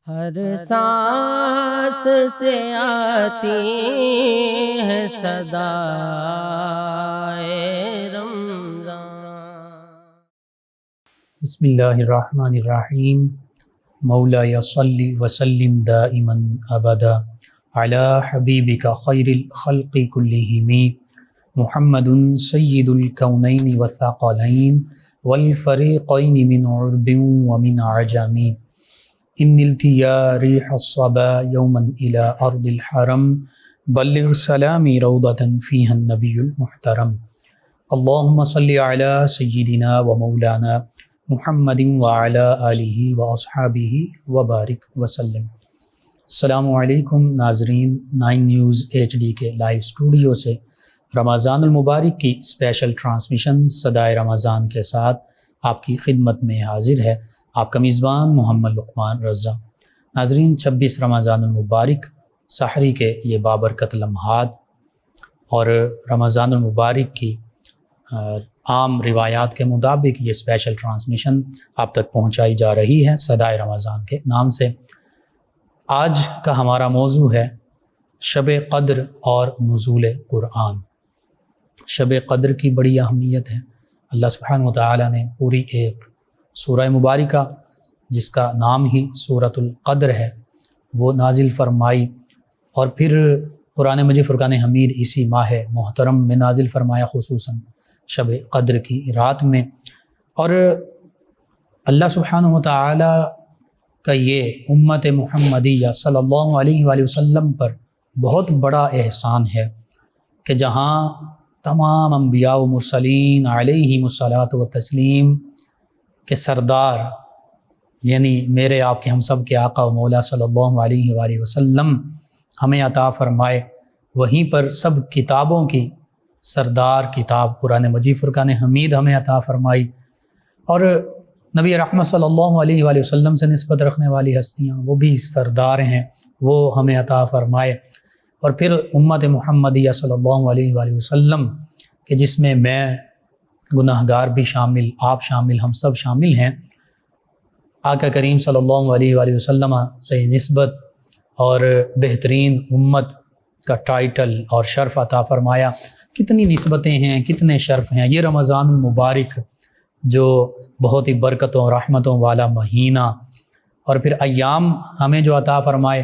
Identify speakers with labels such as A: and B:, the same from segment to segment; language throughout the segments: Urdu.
A: ہر سانس سے آتی ہے صدائے رمضان۔
B: بسم اللہ الرحمن الرحیم۔ مولا صلی وسلم دائما ابدا علی حبیبک خیر الخلق کلہم محمد سید الکونین والثقلین والفریقین من عرب ومن عجم ان التیا ریح الصبا یوما الى ارض الحرم بلغ سلامی روضة فیہا النبی المحترم۔ اللہم صلی علی سیدنا و مولانا محمد وعلی آلہ واصحابہ وبارک وسلم۔ السلام علیکم ناظرین، 9 نیوز HD کے لائیو اسٹوڈیو سے رمضان المبارک کی اسپیشل ٹرانسمیشن صدائے رمضان کے ساتھ آپ کی خدمت میں حاضر ہے آپ کا میزبان محمد لقمان رضا۔ ناظرین، 26 رمضان المبارک سحری کے یہ بابرکت لمحات اور رمضان المبارک کی عام روایات کے مطابق یہ اسپیشل ٹرانسمیشن آپ تک پہنچائی جا رہی ہے صدائے رمضان کے نام سے۔ آج کا ہمارا موضوع ہے شب قدر اور نزول قرآن۔ شب قدر کی بڑی اہمیت ہے۔ اللہ سبحانہ وتعالی نے پوری ایک سورہ مبارکہ جس کا نام ہی سورۃ القدر ہے وہ نازل فرمائی، اور پھر قرآن مجید فرقان حمید اسی ماہ محترم میں نازل فرمایا، خصوصاً شب قدر کی رات میں۔ اور اللہ سبحانہ وتعالی کا یہ امت محمدیہ صلی اللہ علیہ وآلہ وسلم پر بہت بڑا احسان ہے کہ جہاں تمام انبیاء و مرسلین علیہم الصلاۃ والتسلیم کے سردار، یعنی میرے آپ کے ہم سب کے آقا و مولا صلی اللہ علیہ وآلہ وسلم ہمیں عطا فرمائے، وہیں پر سب کتابوں کی سردار کتاب قرآن مجید فرقان حمید ہمیں عطا فرمائی، اور نبی رحمت صلی اللہ علیہ وآلہ وسلم سے نسبت رکھنے والی ہستیاں وہ بھی سردار ہیں، وہ ہمیں عطا فرمائے، اور پھر امت محمدیہ صلی اللہ علیہ وآلہ وسلم کہ جس میں میں گناہگار بھی شامل، آپ شامل، ہم سب شامل ہیں، آقا کریم صلی اللہ علیہ وآلہ وسلم سے نسبت اور بہترین امت کا ٹائٹل اور شرف عطا فرمایا۔ کتنی نسبتیں ہیں، کتنے شرف ہیں۔ یہ رمضان المبارک جو بہت ہی برکتوں اور رحمتوں والا مہینہ، اور پھر ایام ہمیں جو عطا فرمائے،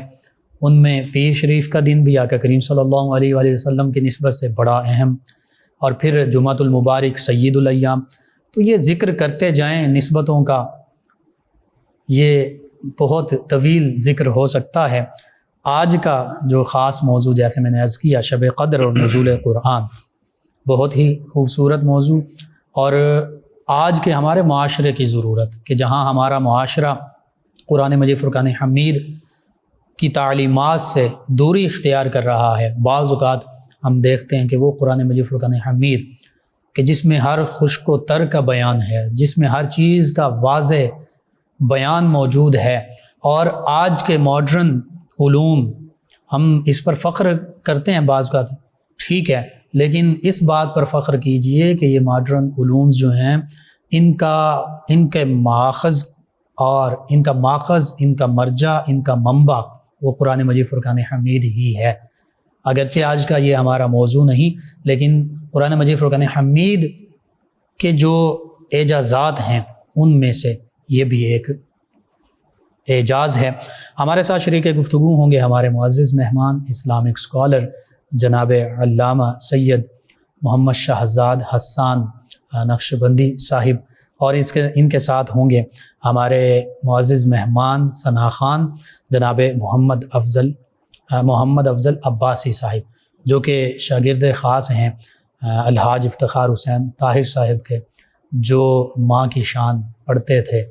B: ان میں پیر شریف کا دن بھی آقا کریم صلی اللہ علیہ وآلہ وسلم کی نسبت سے بڑا اہم، اور پھر جمعۃ المبارک سید الایام۔ تو یہ ذکر کرتے جائیں نسبتوں کا، یہ بہت طویل ذکر ہو سکتا ہے۔ آج کا جو خاص موضوع، جیسے میں نے عرض کیا، شب قدر اور نزول قرآن، بہت ہی خوبصورت موضوع، اور آج کے ہمارے معاشرے کی ضرورت کہ جہاں ہمارا معاشرہ قرآن مجید فرقان حمید کی تعلیمات سے دوری اختیار کر رہا ہے۔ بعض اوقات ہم دیکھتے ہیں کہ وہ قرآن مجید فرقان حمید کہ جس میں ہر خشک و تر کا بیان ہے، جس میں ہر چیز کا واضح بیان موجود ہے، اور آج کے ماڈرن علوم ہم اس پر فخر کرتے ہیں بعض اوقات، ٹھیک ہے، لیکن اس بات پر فخر کیجئے کہ یہ ماڈرن علوم جو ہیں ان کے ماخذ اور ان کا مرجع، ان کا منبع وہ قرآن مجید فرقان حمید ہی ہے۔ اگرچہ آج کا یہ ہمارا موضوع نہیں، لیکن قرآن مجید فرقان حمید کے جو اعجازات ہیں ان میں سے یہ بھی ایک اعجاز ہے۔ ہمارے ساتھ شریک گفتگو ہوں گے ہمارے معزز مہمان، اسلامک اسکالر جناب علامہ سید محمد شہزاد حسان نقشبندی صاحب، اور ان کے ساتھ ہوں گے ہمارے معزز مہمان ثنا خان جناب محمد افضل عباسی صاحب، جو کہ شاگرد خاص ہیں الحاج افتخار حسین طاہر صاحب کے، جو ماں کی شان پڑھتے تھے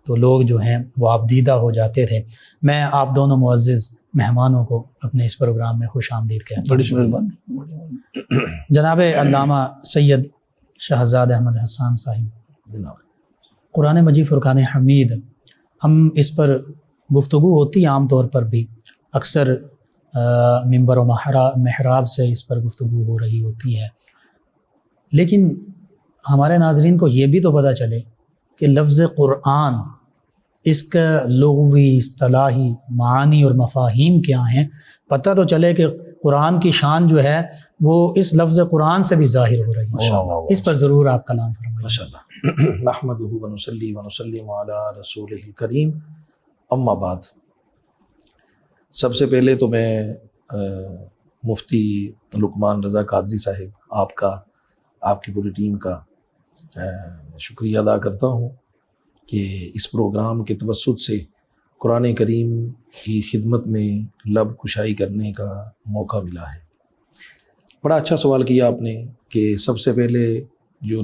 B: تو لوگ جو ہیں وہ آبدیدہ ہو جاتے تھے۔ میں آپ دونوں معزز مہمانوں کو اپنے اس پروگرام میں خوش آمدید کہتا ہوں۔
C: بڑی مہربانی۔
B: جناب علامہ سید شہزاد احمد حسان صاحب، قرآن مجید فرقان حمید، ہم اس پر گفتگو ہوتی عام طور پر بھی اکثر ممبر و محراب سے اس پر گفتگو ہو رہی ہوتی ہے، لیکن ہمارے ناظرین کو یہ بھی تو پتہ چلے کہ لفظ قرآن اس کا لغوی اصطلاحی معانی اور مفاہیم کیا ہیں، پتہ تو چلے کہ قرآن کی شان جو ہے وہ اس لفظ قرآن سے بھی ظاہر ہو رہی ہے۔ اس پر ضرور آپ کلام فرمائیں۔
C: ماشاءاللہ۔ نحمدہ ونصلی ونسلم علی رسولہ الکریم، اما بعد۔ سب سے پہلے تو میں مفتی لقمان رضا قادری صاحب آپ کی پوری ٹیم کا شکریہ ادا کرتا ہوں کہ اس پروگرام کے توسط سے قرآن کریم کی خدمت میں لب کشائی کرنے کا موقع ملا ہے۔ بڑا اچھا سوال کیا آپ نے کہ سب سے پہلے جو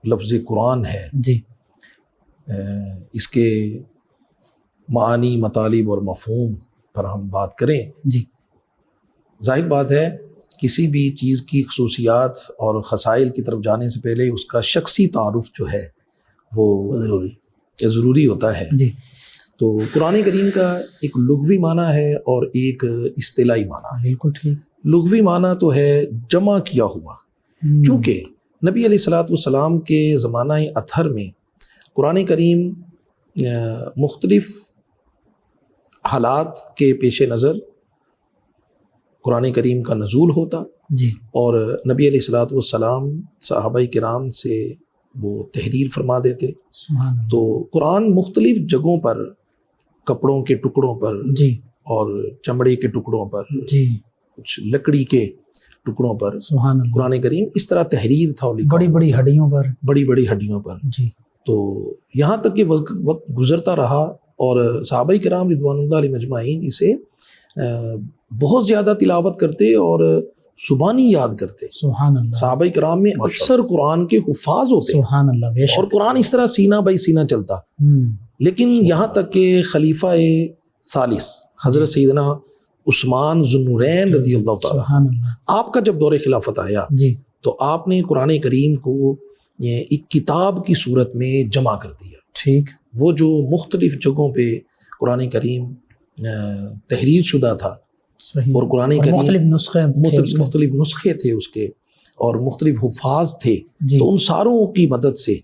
C: لفظ قرآن ہے
B: جی،
C: اس کے معانی، مطالب اور مفہوم پر ہم بات کریں۔
B: جی،
C: ظاہر بات ہے کسی بھی چیز کی خصوصیات اور خصائل کی طرف جانے سے پہلے اس کا شخصی تعارف جو ہے وہ ضروری ہوتا ہے۔
B: جی،
C: تو قرآن کریم کا ایک لغوی معنی ہے اور ایک اصطلاحی معنی ہے۔
B: بالکل ٹھیک۔
C: لغوی معنی تو ہے جمع کیا ہوا، چونکہ نبی علیہ الصلوۃ والسلام کے زمانہ اطہر میں قرآن کریم مختلف حالات کے پیش نظر قرآن کریم کا نزول ہوتا
B: جی،
C: اور نبی علیہ الصلوۃ والسلام صحابہ کرام سے وہ تحریر فرما دیتے۔
B: سبحان اللہ۔
C: تو قرآن مختلف جگہوں پر، کپڑوں کے ٹکڑوں پر
B: جی،
C: اور چمڑے کے ٹکڑوں پر،
B: جی،
C: کچھ لکڑی کے ٹکڑوں پر
B: سبحان اللہ،
C: قرآن کریم اس طرح تحریر تھا،
B: بڑی بڑی ہڈیوں پر،
C: بڑی بڑی ہڈیوں پر۔
B: جی،
C: تو یہاں تک کہ وقت گزرتا رہا اور صحابہ کرام رضوان اللہ علیہ مجمعین اسے بہت زیادہ تلاوت کرتے اور زبانی یاد کرتے۔
B: سبحان اللہ،
C: صحابہ کرام میں اکثر قرآن کے حفاظ ہوتے
B: سبحان اللہ، بے شک۔
C: اور قرآن اس طرح سینہ بائی سینہ چلتا۔ لیکن یہاں تک کہ خلیفہ ثالث حضرت سیدنا عثمان ذو النورین رضی اللہ تعالیٰ،
B: سبحان اللہ،
C: آپ کا جب دور خلافت آیا
B: جی،
C: تو آپ نے قرآن کریم کو ایک کتاب کی صورت میں جمع کر دیا۔
B: ٹھیک،
C: وہ جو مختلف جگہوں پہ قرآن کریم تحریر شدہ تھا
B: صحیح،
C: اور قرآن
B: اور
C: کریم
B: مختلف نسخے تھے اس کے۔
C: مختلف نسخے تھے اس کے اور مختلف حفاظ تھے،
B: جی،
C: تو ان ساروں کی مدد سے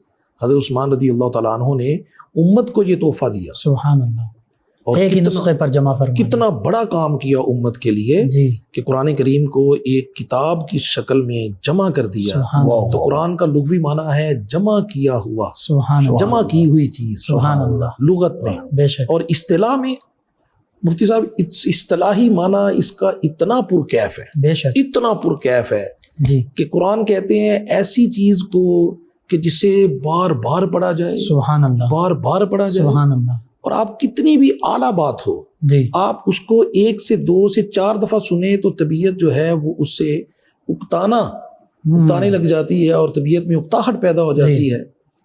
C: حضرت عثمان رضی اللہ تعالیٰ عنہ نے امت کو یہ تحفہ دیا
B: سبحان اللہ،
C: اور
B: ایک ہی نسخے پر جمع فرمایا۔
C: کتنا بڑا کام کیا امت کے لیے
B: جی،
C: کہ قرآن کریم کو ایک کتاب کی شکل میں جمع کر دیا۔
B: سبحان اللہ،
C: تو قرآن کا لغوی معنی ہے جمع کیا ہوا،
B: سبحان اللہ،
C: جمع کی ہوئی چیز
B: سبحان اللہ،
C: لغت میں۔
B: بے شک،
C: اور اصطلاح میں مفتی صاحب اصطلاحی معنی اس کا اتنا پرکیف ہے،
B: بے شک،
C: اتنا پرکیف ہے
B: جی،
C: کہ قرآن کہتے ہیں ایسی چیز کو کہ جسے بار بار پڑھا جائے،
B: سبحان اللہ،
C: بار بار پڑھا جائے،
B: سبحان اللہ،
C: اور آپ کتنی بھی اعلیٰ بات ہو،
B: جی،
C: آپ اس کو 1 سے 2 سے 4 دفعہ سنیں تو طبیعت جو ہے وہ اس سے اکتانے لگ جاتی ہے اور طبیعت میں اکتاہٹ پیدا ہو جاتی ہے۔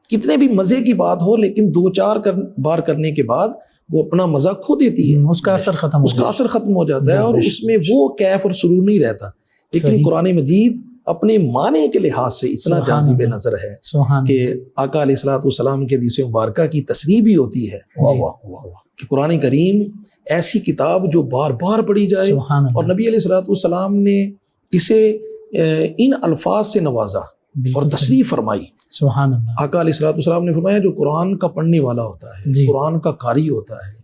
C: کتنے بھی مزے کی بات ہو لیکن 2-4 بار کرنے کے بعد وہ اپنا مزہ کھو دیتی ہے،
B: اس کا اثر ختم
C: اس کا اثر ختم ہو جاتا ہے اور اس میں وہ کیف اور سرور نہیں رہتا۔ لیکن
B: صحیح،
C: قرآن مجید اپنے معنی کے لحاظ سے اتنا
B: سبحان
C: جاذب
B: اللہ،
C: نظر ہے
B: سبحان
C: کہ آقا علیہ الصلوۃ والسلام کے حدیث مبارکہ کی تصریح بھی ہوتی ہے کہ قرآن کریم ایسی کتاب جو بار بار پڑھی جائے،
B: سبحان اللہ،
C: اور نبی علیہ الصلوۃ والسلام نے اسے ان الفاظ سے نوازا اور
B: بالکل
C: تصریح فرمائی۔
B: سبحان اللہ،
C: آقا علیہ الصلوۃ والسلام نے فرمایا جو قرآن کا پڑھنے والا ہوتا ہے،
B: جی،
C: قرآن کا قاری ہوتا ہے،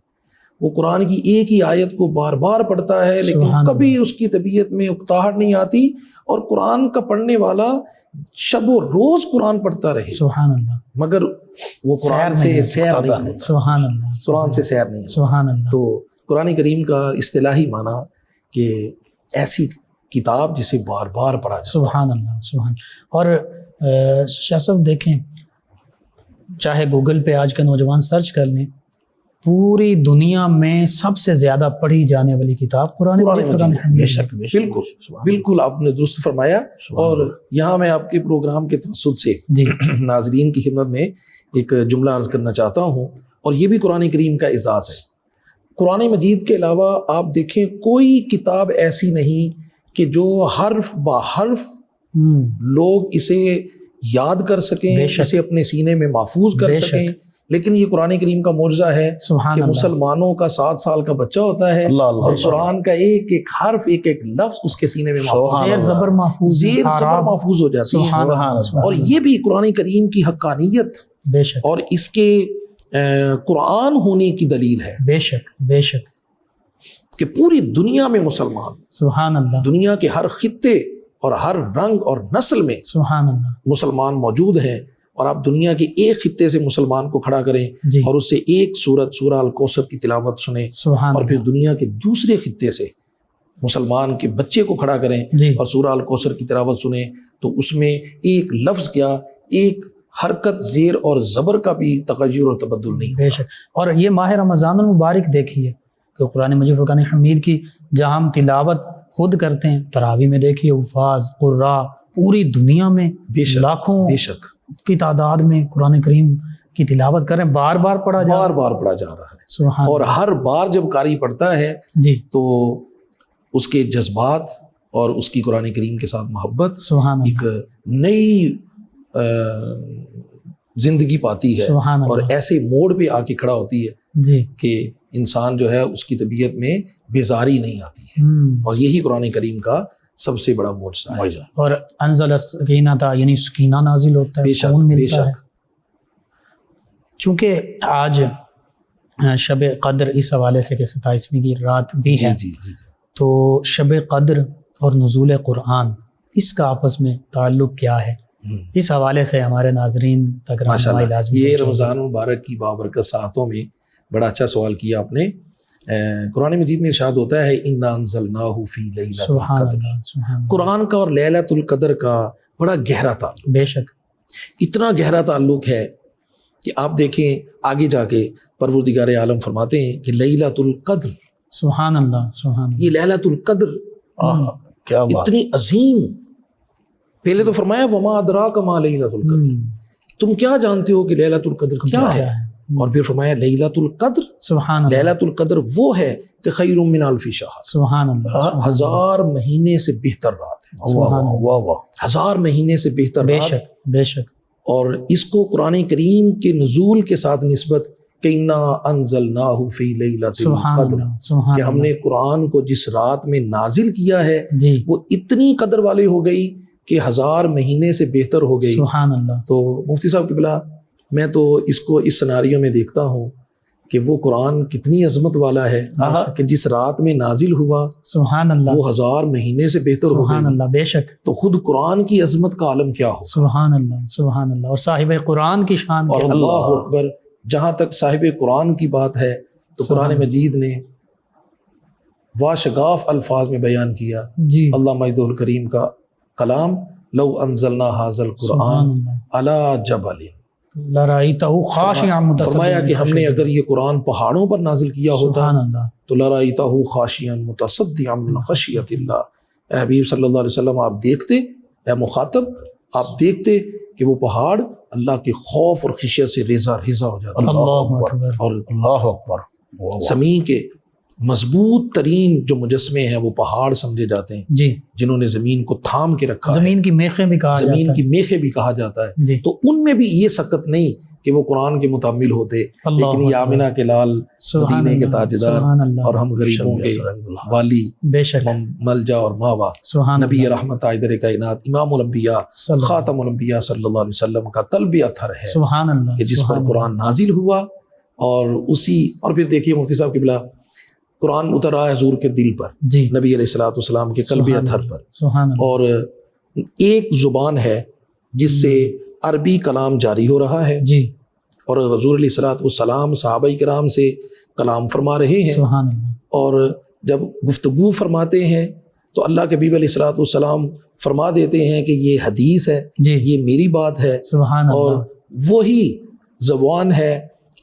C: وہ قرآن کی ایک ہی آیت کو بار بار پڑھتا ہے لیکن
B: سبحان
C: کبھی اس کی طبیعت میں اکتاہٹ نہیں آتی، اور قرآن کا پڑھنے والا شب و روز قرآن پڑھتا رہے
B: سبحان اللہ،
C: مگر وہ قرآن سے سیر نہیں ہوتا،
B: سبحان اللہ،
C: قرآن سے سیر نہیں ہوتا۔
B: سبحان اللہ،
C: تو قرآن کریم کا اصطلاحی معنی کہ ایسی کتاب جسے بار بار پڑھا جائے۔
B: سبحان اللہ، سبحان۔ اور شاہ صاحب دیکھیں، چاہے گوگل پہ آج کا نوجوان سرچ کر لیں، پوری دنیا میں سب سے زیادہ پڑھی جانے والی کتاب قرآن
C: مجید۔
B: حمید۔
C: بے شک بالکل بالکل آپ نے درست فرمایا۔ اور یہاں میں آپ کے پروگرام کے توسط سے
B: جی،
C: ناظرین کی خدمت میں ایک جملہ عرض کرنا چاہتا ہوں، اور یہ بھی قرآن کریم کا اعزاز ہے۔ قرآن مجید کے علاوہ آپ دیکھیں کوئی کتاب ایسی نہیں کہ جو حرف با حرف لوگ اسے یاد کر سکیں،
B: بے شک،
C: اسے اپنے سینے میں محفوظ کر
B: بے شک،
C: سکیں۔ لیکن یہ قرآن کریم کا معجزہ ہے
B: سبحان
C: کہ
B: اللہ،
C: مسلمانوں کا 7 سال کا بچہ ہوتا ہے اور قرآن کا ایک ایک حرف، ایک ایک لفظ اس کے سینے میں محفوظ،
B: زیر زبر محفوظ،
C: زیر زبر محفوظ ہو جاتی ہے۔
B: سبحان اللہ،
C: اور یہ بھی قرآن کریم کی حقانیت
B: بے شک،
C: اور اس کے قرآن ہونے کی دلیل ہے
B: بے شک بے شک،
C: کہ پوری دنیا میں مسلمان،
B: سبحان اللہ،
C: دنیا کے ہر خطے اور ہر رنگ اور نسل میں
B: سبحان اللہ،
C: مسلمان موجود ہیں، اور آپ دنیا کے ایک خطے سے مسلمان کو کھڑا کریں
B: جی
C: اور اس سے ایک سورت سورہ الکوثر کی تلاوت سنیں،
B: سبحان
C: اور پھر
B: اللہ،
C: دنیا کے دوسرے خطے سے مسلمان کے بچے کو کھڑا کریں
B: جی
C: اور سورہ الکوثر کی تلاوت سنیں، تو اس میں ایک لفظ کیا، ایک حرکت زیر اور زبر کا بھی تغیر اور تبدل نہیں
B: بے شک۔ اور یہ ماہ رمضان المبارک دیکھیے کہ قرآن مجید فرقان حمید کی جہاں ہم تلاوت خود کرتے ہیں، تراویح میں دیکھیے حفاظ قراء پوری دنیا میں
C: بے شک
B: لاکھوں
C: بے شک
B: کی تعداد میں قرآن کریم کی تلاوت کریں، بار بار پڑھا جا
C: بار بار پڑھا جا رہا ہے،
B: سبحان
C: اور ہر بار جب قاری پڑھتا ہے
B: جی
C: تو اس کے جذبات اور اس کی قرآن کریم کے ساتھ محبت
B: سبحان
C: ایک نئی زندگی پاتی ہے،
B: سبحان
C: اور
B: اللہ،
C: ایسے موڑ پہ آ کے کھڑا ہوتی ہے
B: جی
C: کہ انسان جو ہے اس کی طبیعت میں بیزاری نہیں آتی ہے، اور یہی قرآن کریم کا سب سے بڑا معجزہ ہے۔
B: اور انزل السکینہ تھا، یعنی سکینہ نازل ہوتا ہے،
C: بے شک
B: سکون
C: بے
B: ملتا ہے۔
C: شک
B: چونکہ آج شب قدر اس حوالے سے کہ 27ویں کی رات بھی
C: جی
B: ہے،
C: جی جی جی
B: تو شب قدر اور نزول قرآن اس کا آپس میں تعلق کیا ہے، اس حوالے سے ہمارے ناظرین تک
C: ماشاء
B: رہنمائی
C: اللہ،
B: لازمی
C: یہ
B: پہنچے گی۔
C: رمضان مبارک کی بابرکت ساعتوں میں بڑا اچھا سوال کیا آپ نے۔ قرآن مجید میں ارشاد ہوتا ہے اِنَّا أَنزَلْنَاهُ فِي لَيْلَةِ
B: سبحان
C: القدر،
B: اللہ، سبحان اللہ،
C: قرآن کا اور لیلۃ القدر کا بڑا گہرا تعلق،
B: بے شک
C: اتنا گہرا تعلق ہے کہ آپ دیکھیں آگے جا کے پروردگار عالم فرماتے ہیں کہ لیلۃ القدر،
B: سبحان اللہ، سبحان اللہ،
C: یہ لیلۃ القدر
D: کیا بات،
C: اتنی عظیم، پہلے تو فرمایا وما ادراک ما لیلۃ القدر، تم کیا جانتے ہو کہ لیلۃ القدر کیا ہے، اور پھر فرمایا لیلۃ القدر،
B: سبحان اللہ،
C: لیلۃ القدر وہ ہے کہ خیر من الف شہر،
B: سبحان اللہ،
C: 1000 مہینے سے بہتر رات ہے،
D: واہ واہ واہ واہ،
C: 1000 مہینے سے بہتر
B: بے
C: رات،
B: شک بے شک،
C: اور اس کو قرآن کریم کے نزول کے ساتھ نسبت کہ انا انزلناہ فی لیلۃ
B: سبحان
C: القدر،
B: اللہ، سبحان
C: کہ ہم نے قرآن کو جس رات میں نازل کیا ہے
B: اللہ، جی
C: وہ اتنی قدر والی ہو گئی کہ 1000 مہینے سے بہتر ہو گئی۔
B: سبحان اللہ،
C: تو مفتی صاحب قبلہ، میں تو اس کو اس سناریو میں دیکھتا ہوں کہ وہ قرآن کتنی عظمت والا ہے کہ جس رات میں نازل ہوا
B: سبحان اللہ،
C: وہ 1000 مہینے سے بہتر ہو
B: سبحان
C: گئی،
B: اللہ، بے شک،
C: تو خود قرآن کی عظمت کا عالم کیا ہو،
B: سبحان اللہ، سبحان اللہ، اور صاحب قرآن کی شان
C: اور
B: کیا،
C: اللہ اکبر۔ جہاں تک صاحب قرآن کی بات ہے تو
B: سبحان
C: قرآن مجید نے واشگاف الفاظ میں بیان کیا،
B: جی
C: اللہ مجد الکریم کا کلام، لو انزلنا ھذا القرآن
B: سبحان
C: علی جبل،
B: لرأیتہ خاشعا متصدعا،
C: فرمایا کہ ہم نے اگر یہ قرآن پہاڑوں پر نازل کیا ہوتا
B: سبحان اللہ،
C: تو لرأیتہ خاشعا متصدعا من خشیت اللہ، اے حبیب صلی اللہ علیہ وسلم آپ دیکھتے، اے مخاطب آپ دیکھتے کہ وہ پہاڑ اللہ کے خوف اور خشیت سے ریزہ ریزہ ہو جاتا،
B: اللہ اکبر،
C: اور
D: اللہ اکبر، واہ واہ،
C: زمین کے مضبوط ترین جو مجسمے ہیں وہ پہاڑ سمجھے جاتے ہیں،
B: جی
C: جنہوں نے زمین کو تھام کے رکھا ہے،
B: زمین کی میخیں بھی کہا
C: زمین
B: جاتا
C: کی میخیں بھی کہا جاتا ہے،
B: ہے، جی
C: تو ان میں بھی یہ سکت نہیں کہ وہ قرآن کے متعمل ہوتے،
B: اللہ
C: لیکن یہ
B: اکبر،
C: آمنہ کے لال،
B: سبحان
C: مدینے کے
B: اللہ،
C: تاجدار،
B: سبحان اللہ،
C: اور ہم غریبوں کے والی،
B: بے شک،
C: ملجا اور ماوا،
B: سبحان
C: نبی
B: اللہ،
C: رحمت عائدر کائنات، امام الانبیاء،
B: صلی-
C: خاتم الانبیاء صلی اللہ علیہ وسلم کا قلبی اثر ہے
B: سبحان اللہ،
C: کہ جس پر
B: سبحان
C: قرآن نازل ہوا، اور اسی، اور پھر دیکھیے مفتی صاحب قبلہ، قرآن اتر رہا ہے حضور کے دل پر،
B: اللہ، جی
C: نبی علیہ الصلوۃ والسلام کے قلبی
B: سبحان
C: اثر
B: اللہ،
C: پر،
B: سبحان اللہ،
C: اور ایک زبان ہے جس سے عربی کلام جاری ہو رہا ہے،
B: جی
C: اور حضور علیہ الصلوۃ والسلام صحابہ کرام سے کلام فرما رہے ہیں،
B: سبحان اللہ،
C: اور جب گفتگو فرماتے ہیں تو اللہ کے حبیب علیہ الصلوۃ والسلام فرما دیتے ہیں کہ یہ حدیث ہے،
B: جی
C: یہ میری بات ہے،
B: سبحان
C: اور
B: اللہ،
C: وہی زبان ہے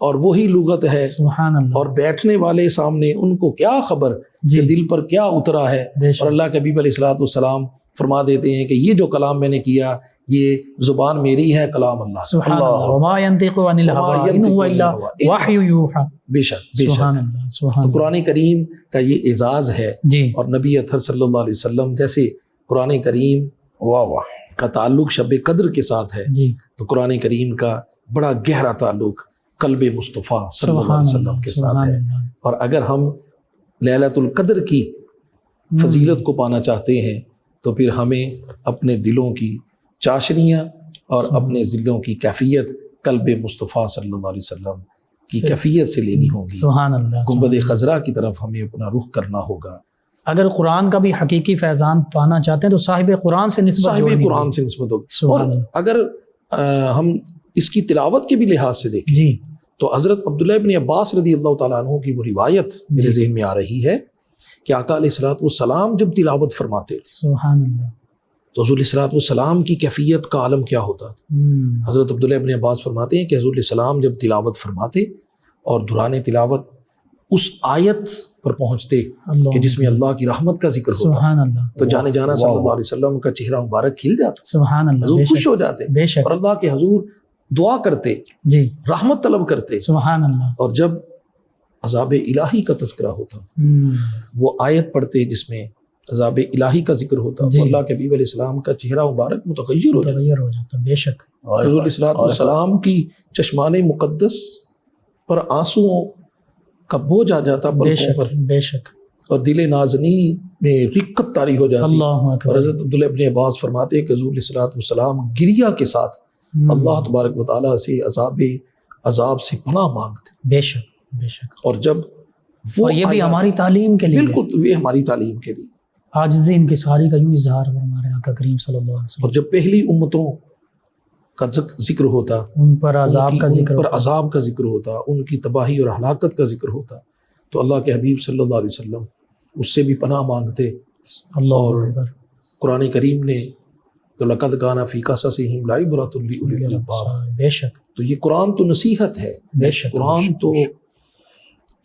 C: اور وہی لغت ہے،
B: سبحان اللہ،
C: اور بیٹھنے والے سامنے ان کو کیا خبر
B: جی
C: کہ دل پر کیا اترا ہے،
B: بے شک،
C: اور اللہ کے حبیب علیہ الصلوۃ والسلام فرما دیتے ہیں کہ یہ جو کلام میں نے کیا یہ زبان میری ہے، کلام اللہ کا۔
B: سبحان اللہ، وما ينطق عن الهوى ان هو الا وحی یوحى،
C: بے شک بے شک۔
B: سبحان اللہ، سبحان
C: تو
B: اللہ،
C: قرآن کریم کا یہ اعزاز ہے،
B: جی
C: اور نبی اطہر صلی اللہ علیہ وسلم جیسے قرآن کریم
D: واہ واہ،
C: کا تعلق شب قدر کے ساتھ ہے،
B: جی
C: تو قرآن کریم کا بڑا گہرا تعلق قلب مصطفیٰ صلی اللہ
B: سبحان
C: علیہ وسلم
B: اللہ،
C: کے ساتھ
B: سبحان
C: ہے،
B: اللہ،
C: اور اگر ہم لیلۃ القدر کی فضیلت کو پانا چاہتے ہیں تو پھر ہمیں اپنے دلوں کی چاشنیاں اور اپنے دلوں کی کیفیت قلب مصطفیٰ صلی اللہ علیہ وسلم کی کیفیت سے لینی ہوگی.
B: سبحان اللہ.
C: گنبد خضرا کی طرف ہمیں اپنا رخ کرنا ہوگا.
B: اگر قرآن کا بھی حقیقی فیضان پانا چاہتے ہیں تو صاحب قرآن سے نسبت
C: صاحب
B: جوڑنی
C: قرآن
B: ہوگی.
C: سے نسبت ہوگی.
B: سبحان
C: اور
B: اللہ.
C: اگر ہم اس کی تلاوت کے بھی لحاظ سے دیکھیں
B: جی
C: تو حضرت عبداللہ ابن عباس رضی اللہ تعالیٰ عنہ کی وہ روایت میرے ذہن میں آ رہی ہے کہ آقا علیہ الصلوۃ والسلام جب تلاوت فرماتے تھے
B: سبحان اللہ.
C: تو حضور علیہ الصلوۃ والسلام کی کیفیت کا عالم کیا ہوتا تھا. حضرت عبداللہ ابن عباس فرماتے ہیں کہ حضور علیہ السلام جب تلاوت فرماتے اور دوران تلاوت اس آیت پر پہنچتے کہ جس میں اللہ کی رحمت کا ذکر ہوتا
B: سبحان اللہ.
C: تو جانے جانا صلی اللہ علیہ وسلم کا چہرہ مبارک کھل جاتا,
B: سبحان اللہ.
C: حضور
B: بے
C: خوش
B: شک
C: ہو جاتے
B: بے شک.
C: اور اللہ کے حضور دعا کرتے,
B: جی
C: رحمت طلب کرتے.
B: سبحان اللہ.
C: اور جب عذاب الہی کا تذکرہ ہوتا وہ آیت پڑھتے جس میں عذاب الہی کا ذکر ہوتا تو اللہ کے حبیب علیہ السلام کا چہرہ مبارک متغیر ہوتا.
B: متغیر ہو جاتا. بے شک.
C: حضور علیہ الصلوۃ والسلام کی چشمان مقدس پر آنسوؤں کا بوجھ آ جاتا
B: بے
C: پلکوں
B: شک
C: پر,
B: بے شک.
C: اور دل نازنی میں رقت طاری ہو جاتی.
B: اللہ
C: اور
B: اکبر.
C: حضرت عبداللہ ابن عباس فرماتے ہیں کہ حضور علیہ الصلوۃ والسلام گریہ کے ساتھ اللہ تبارک و تعالیٰ سے عذاب سے پناہ مانگتے.
B: بے شک بے شک.
C: اور جب وہ
B: اور یہ بھی
C: آیات-
B: ہماری تعلیم کے لیے
C: بالکل یہ ہماری تعلیم کے لیے.
B: عاجزی ان کی ساری کا یوں اظہار فرما رہے ہیں آقا کریم صلی اللہ علیہ وسلم.
C: اور جب پہلی امتوں کا ذکر ہوتا,
B: ان پر عذاب کا ذکر
C: ان پر
B: ہوتا.
C: عذاب کا ذکر ہوتا, ان کی تباہی اور ہلاکت کا ذکر ہوتا, تو اللہ کے حبیب صلی اللہ علیہ وسلم اس سے بھی پناہ مانگتے.
B: اللہ
C: اور
B: اکبر.
C: قرآن کریم نے تو لقد کان فی قصصہم لعبرۃ لأولی الالباب,
B: بے شک
C: تو یہ قرآن تو نصیحت ہے,
B: بے شک.
C: قرآن تو